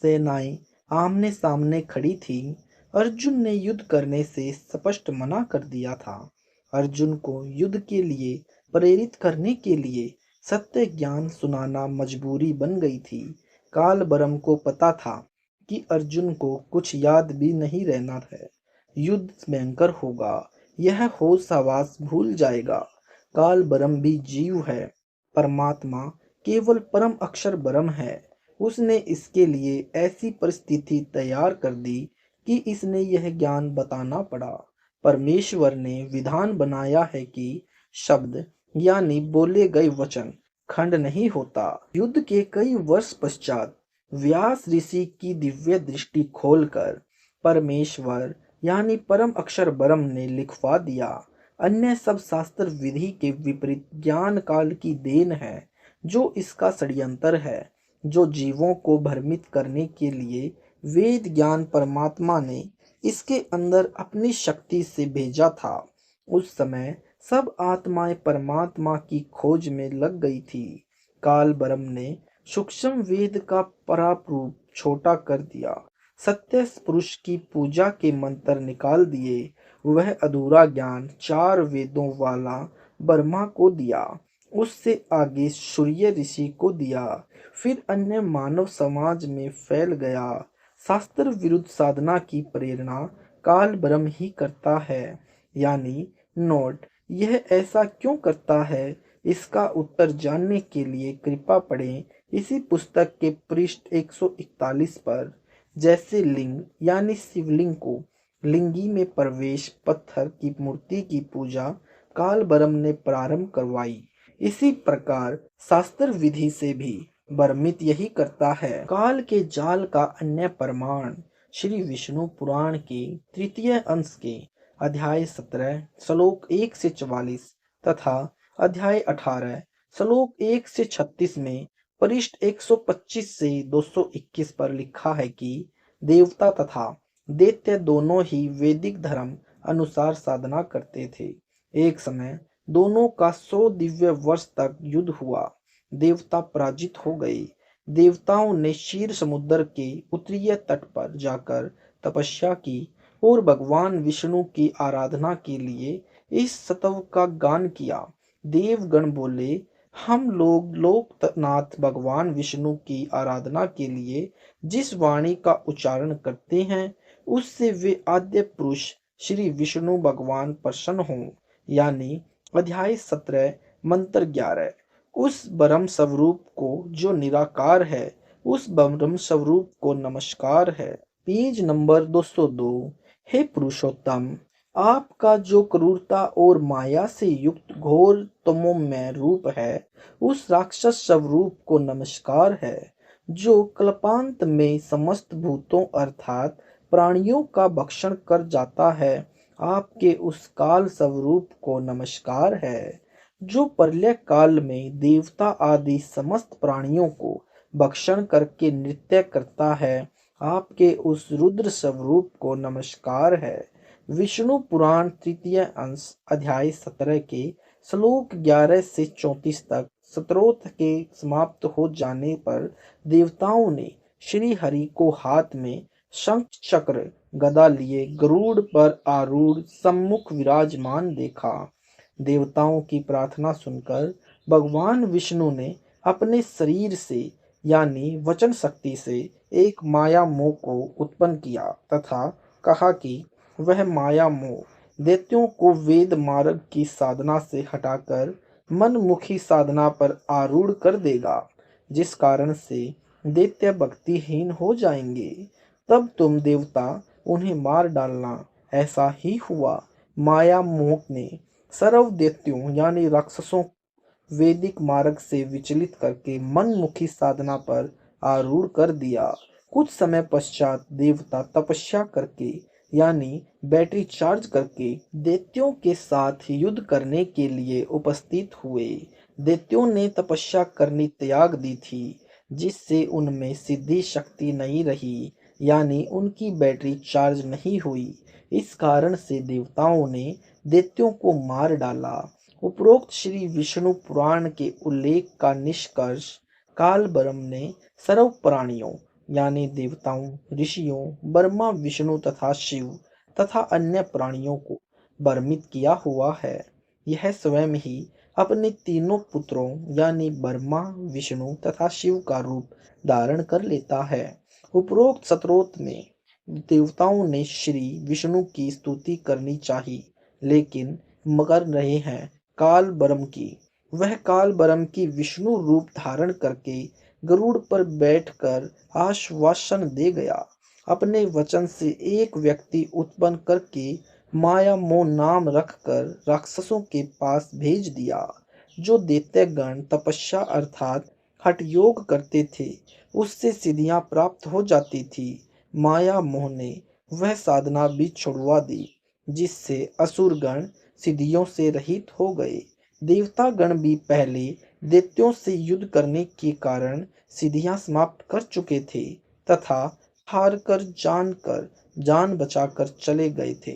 सेनाएं आमने सामने खड़ी थी। अर्जुन ने युद्ध करने से स्पष्ट मना कर दिया था। अर्जुन को युद्ध के लिए प्रेरित करने के लिए सत्य ज्ञान सुनाना मजबूरी बन गई थी। काल ब्रह्म को पता था कि अर्जुन को कुछ याद भी नहीं रहना है। युद्ध भयंकर होगा, यह होश हवास भूल जाएगा। काल ब्रह्म भी जीव है, परमात्मा केवल परम अक्षर ब्रह्म है। उसने इसके लिए ऐसी परिस्थिति तैयार कर दी कि इसने यह ज्ञान बताना पड़ा। परमेश्वर ने विधान बनाया है कि शब्द यानी बोले गए वचन खंड नहीं होता। युद्ध के कई वर्ष पश्चात व्यास ऋषि की दिव्य दृष्टि खोलकर परमेश्वर यानी परम अक्षर ब्रह्म ने लिखवा दिया। अन्य सब शास्त्र विधि के विपरीत ज्ञान काल की देन है, जो इसका षड्यंत्र है, जो जीवों को भ्रमित करने के लिए वेद ज्ञान परमात्मा ने इसके अंदर अपनी शक्ति से भेजा था। उस समय सब आत्माएं परमात्मा की खोज में लग गई थी। काल ब्रह्म ने सूक्ष्म वेद का परारूप छोटा कर दिया। सत्य पुरुष की पूजा के मंत्र निकाल दिए। वह अधूरा ज्ञान 4 वेदों वाला ब्रह्मा को दिया। उससे आगे सूर्य ऋषि को दिया। फिर अन्य मानव समाज में फैल गया। शास्त्र विरुद्ध साधना की प्रेरणा काल ब्रह्म ही करता है। यानी नोट, यह ऐसा क्यों करता है, इसका उत्तर जानने के लिए कृपया पढ़ें इसी पुस्तक के पृष्ठ 141 पर। जैसे लिंग यानी शिवलिंग को लिंगी में प्रवेश पत्थर की मूर्ति की पूजा काल ब्रह्म ने प्रारंभ करवाई, इसी प्रकार शास्त्र विधि से भी भ्रमित यही करता है। काल के जाल का अन्य प्रमाण श्री विष्णु पुराण के तृतीय अंश के अध्याय 17 श्लोक 1 से 44 तथा अध्याय 18 श्लोक 1 से 36 में पृष्ठ 125 से 221 पर लिखा है कि देवता तथा दैत्य दोनों ही वैदिक धर्म अनुसार साधना करते थे। एक समय दोनों का 100 दिव्य वर्ष तक युद्ध हुआ। देवता पराजित हो गए। देवताओं ने क्षीर समुद्र के उत्तरीय तट पर जाकर तपस्या की और भगवान विष्णु की आराधना के लिए इस स्तव का गान किया। देवगण बोले, हम लोग लोकनाथ भगवान विष्णु की आराधना के लिए जिस वाणी का उच्चारण करते हैं, उससे वे आद्य पुरुष श्री विष्णु भगवान प्रसन्न हों। यानी अध्याय 17 मंत्र 11। उस ब्रह्म स्वरूप को जो निराकार है, उस ब्रह्म स्वरूप को नमस्कार है। Page number 202। हे पुरुषोत्तम, आपका जो क्रूरता और माया से युक्त घोर तमोमय रूप है, उस राक्षस स्वरूप को नमस्कार है। जो कल्पांत में समस्त भूतों अर्थात प्राणियों का भक्षण कर जाता है, आपके उस काल स्वरूप को नमस्कार है। जो प्रलय काल में देवता आदि समस्त प्राणियों को भक्षण करके नृत्य करता है, आपके उस रुद्र स्वरूप को नमस्कार है। विष्णु पुराण तृतीय अंश अध्याय 17 के श्लोक 11 से 34 तक स्तोत्र के समाप्त हो जाने पर देवताओं ने श्री हरि को हाथ में शंख चक्र गदा लिए गरुड़ पर आरूढ़ सम्मुख विराजमान देखा। देवताओं की प्रार्थना सुनकर भगवान विष्णु ने अपने शरीर से यानी वचन शक्ति से एक माया मोह को उत्पन्न किया तथा कहा कि वह माया मोह दैत्यों को वेद मार्ग की साधना से हटाकर मनमुखी साधना पर आरूढ़ कर देगा, जिस कारण से दैत्य भक्तिहीन हो जाएंगे। तब तुम देवता उन्हें मार डालना। ऐसा ही हुआ। माया मोह ने सर्व दैत्यों यानी राक्षसों वैदिक मार्ग से विचलित करके मनमुखी साधना पर आरूढ़ कर दिया। कुछ समय पश्चात देवता तपस्या करके यानी बैटरी चार्ज करके दैत्यों के साथ युद्ध करने के लिए उपस्थित हुए। दैत्यों ने तपस्या करनी त्याग दी थी, जिससे उनमें सिद्धि शक्ति नहीं रही, यानी उनकी बैटरी चार्ज नहीं हुई। इस कारण से देवताओं ने दैत्यों को मार डाला। उपरोक्त श्री विष्णु पुराण के उल्लेख का निष्कर्ष काल ब्रह्म ने सर्व प्राणियों यानी देवताओं, ऋषियों, ब्रह्मा, विष्णु तथा शिव तथा अन्य प्राणियों को भ्रमित किया हुआ है। यह स्वयं ही अपने तीनों पुत्रों यानी ब्रह्मा, विष्णु तथा शिव का रूप धारण कर लेता है। उपरोक्त स्तोत्र में देवताओं ने श्री विष्णु की स्तुति करनी चाहिए, लेकिन मगर रहे हैं काल ब्रह्म की। वह काल ब्रह्म की विष्णु रूप धारण करके गरुड़ पर बैठकर आश्वासन दे गया। अपने वचन से एक व्यक्ति उत्पन्न करके माया मोह नाम रखकर राक्षसों के पास भेज दिया। जो दैत्यगण तपस्या अर्थात हठ योग करते थे, उससे सिद्धियां प्राप्त हो जाती थी। माया मोह ने वह साधना भी छुड़वा दी, जिससे असुरगण सिद्धियों से रहित हो गए। देवता गण भी पहले दैत्यों से युद्ध करने के कारण सिद्धियां समाप्त कर चुके थे तथा हारकर जानकर जान बचाकर चले गए थे।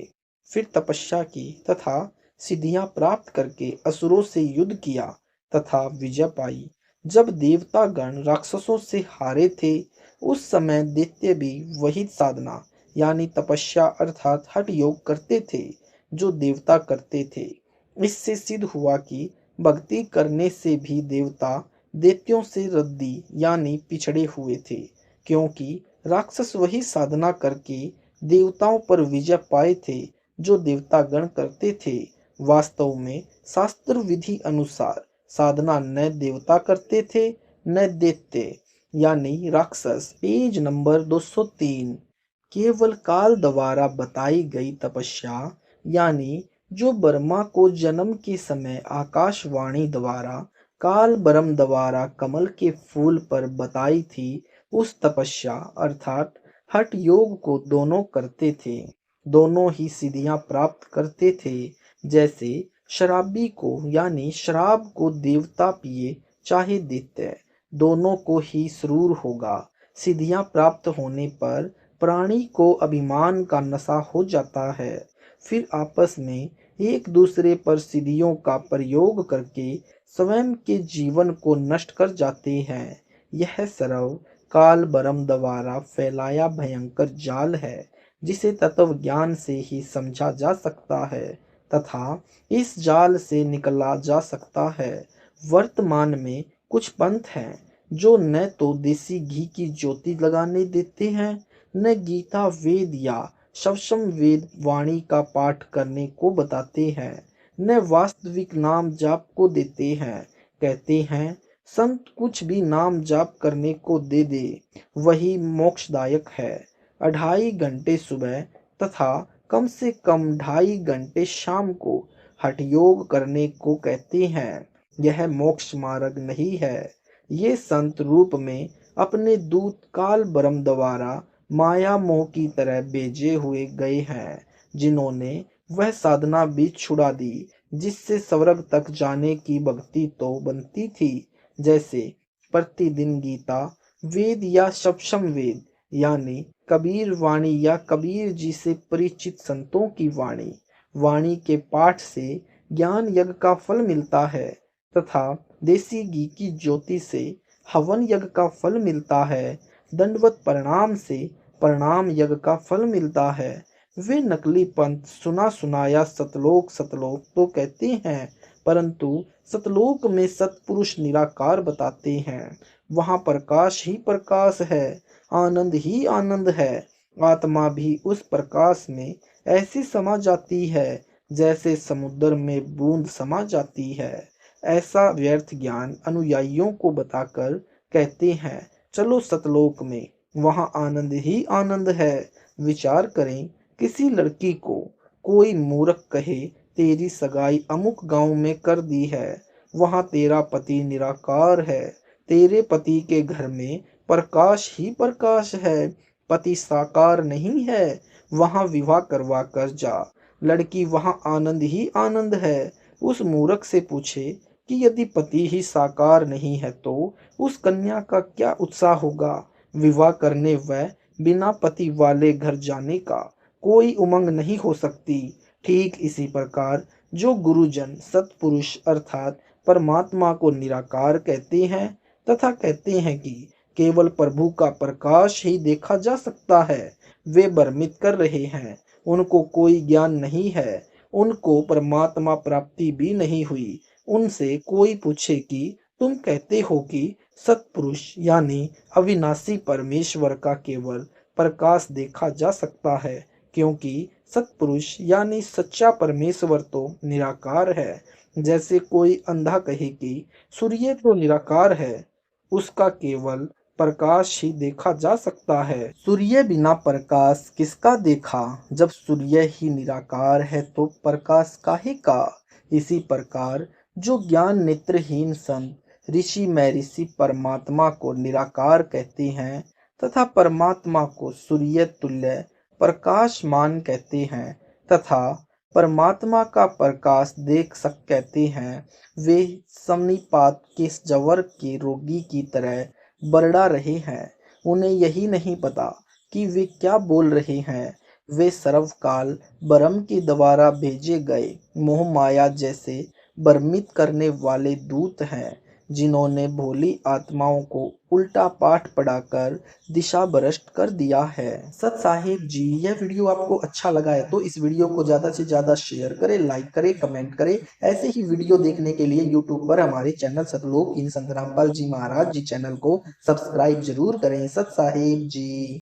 फिर तपस्या की तथा सिद्धियां प्राप्त करके असुरों से युद्ध किया तथा विजय पाई। जब देवता गण राक्षसों से हारे थे, उस समय दैत्य भी वही साधना यानी तपस्या अर्थात हठ योग करते थे जो देवता करते थे। इससे सिद्ध हुआ कि भक्ति करने से भी देवता दैत्यों से रद्दी यानी पिछड़े हुए थे, क्योंकि राक्षस वही साधना करके देवताओं पर विजय पाए थे जो देवता गण करते थे। वास्तव में शास्त्र विधि अनुसार साधना न देवता करते थे न दैत्य यानी राक्षस। Page number 203। केवल काल द्वारा बताई गई तपस्या यानी जो ब्रह्मा को जन्म के समय आकाशवाणी द्वारा काल ब्रह्म द्वारा कमल के फूल पर बताई थी, उस तपस्या अर्थात हठ योग को दोनों करते थे। दोनों ही सिद्धियां प्राप्त करते थे। जैसे शराबी को यानी शराब को देवता पिए चाहे दैत्य, दोनों को ही सुरूर होगा। सिद्धियां प्राप्त होने पर प्राणी को अभिमान का नशा हो जाता है। फिर आपस में एक दूसरे पर सिद्धियों का प्रयोग करके स्वयं के जीवन को नष्ट कर जाते हैं। यह सर्व काल ब्रह्म द्वारा फैलाया भयंकर जाल है, जिसे तत्व ज्ञान से ही समझा जा सकता है तथा इस जाल से निकला जा सकता है। वर्तमान में कुछ पंथ हैं जो न तो देसी घी की ज्योति लगाने देते हैं, न गीता वेद या शवसम वेद वाणी का पाठ करने को बताते हैं, न वास्तविक नाम जाप को देते हैं। कहते हैं संत कुछ भी नाम जाप करने को दे दे वही मोक्षदायक है। 2.5 घंटे सुबह तथा कम से कम 2.5 घंटे शाम को हठ योग करने को कहते हैं। यह मोक्ष मार्ग नहीं है। ये संत रूप में अपने दूत काल ब्रह्म द्वारा माया मोह की तरह भेजे हुए गए हैं, जिन्होंने वह साधना भी छुड़ा दी जिससे स्वर्ग तक जाने की भक्ति तो बनती थी। जैसे प्रतिदिन गीता वेद या शवसम वेद यानी कबीर वाणी या कबीर जी से परिचित संतों की वाणी। वाणी के पाठ से ज्ञान यज्ञ का फल मिलता है तथा देसी घी की ज्योति से हवन यज्ञ का फल मिलता है। दंडवत प्रणाम से प्रणाम यज्ञ का फल मिलता है। वे नकली पंथ सुना सुनाया सतलोक सतलोक तो कहते हैं, परंतु सतलोक में सतपुरुष निराकार बताते हैं। वहाँ प्रकाश ही प्रकाश है, आनंद ही आनंद है। आत्मा भी उस प्रकाश में ऐसी समा जाती है जैसे समुद्र में बूंद समा जाती है। ऐसा व्यर्थ ज्ञान अनुयायियों को बताकर कहते हैं, चलो सतलोक में, वहाँ आनंद ही आनंद है। विचार करें, किसी लड़की को कोई मूर्ख कहे तेरी सगाई अमुक गांव में कर दी है, वहाँ तेरा पति निराकार है, तेरे पति के घर में प्रकाश ही प्रकाश है, पति साकार नहीं है, वहाँ विवाह करवा कर जा। लड़की वहाँ आनंद ही आनंद है। उस मूर्ख से पूछे कि यदि पति ही साकार नहीं है तो उस कन्या का क्या उत्साह होगा विवाह करने व बिना पति वाले घर जाने का कोई उमंग नहीं हो सकती। ठीक इसी प्रकार जो गुरुजन सत्पुरुष अर्थात परमात्मा को निराकार कहते हैं तथा कहते हैं कि केवल प्रभु का प्रकाश ही देखा जा सकता है, वे भ्रमित कर रहे हैं। उनको कोई ज्ञान नहीं है, उनको परमात्मा प्राप्ति भी नहीं हुई। उनसे कोई पूछे कि तुम कहते हो कि सत्पुरुष यानी अविनाशी परमेश्वर का केवल प्रकाश देखा जा सकता है, क्योंकि सत्पुरुष यानी सच्चा परमेश्वर तो निराकार है। जैसे कोई अंधा कहे कि सूर्य तो निराकार है, उसका केवल प्रकाश ही देखा जा सकता है। सूर्य बिना प्रकाश किसका देखा? जब सूर्य ही निराकार है तो प्रकाश काहे का? इसी प्रकार जो ज्ञान नेत्रहीन संत ऋषि महर्षि परमात्मा को निराकार कहते हैं तथा परमात्मा को सूर्य तुल्य प्रकाशमान कहते हैं तथा परमात्मा का प्रकाश देख सक कहते हैं, वे समनीपात के जवर के रोगी की तरह बरड़ा रहे हैं। उन्हें यही नहीं पता कि वे क्या बोल रहे हैं। वे सर्वकाल ब्रह्म के द्वारा भेजे गए मोह माया जैसे भ्रमित करने वाले दूत हैं, जिन्होंने भोली आत्माओं को उल्टा पाठ पढ़ाकर दिशा भ्रष्ट कर दिया है। सत साहिब जी, यह वीडियो आपको अच्छा लगा है तो इस वीडियो को ज़्यादा से ज़्यादा शेयर करें, लाइक करें, कमेंट करें। ऐसे ही वीडियो देखने के लिए यूट्यूब पर हमारे चैनल सतलोक इन संत रामपाल जी महाराज जी चैनल को सब्सक्राइब जरूर करें। सत साहिब जी।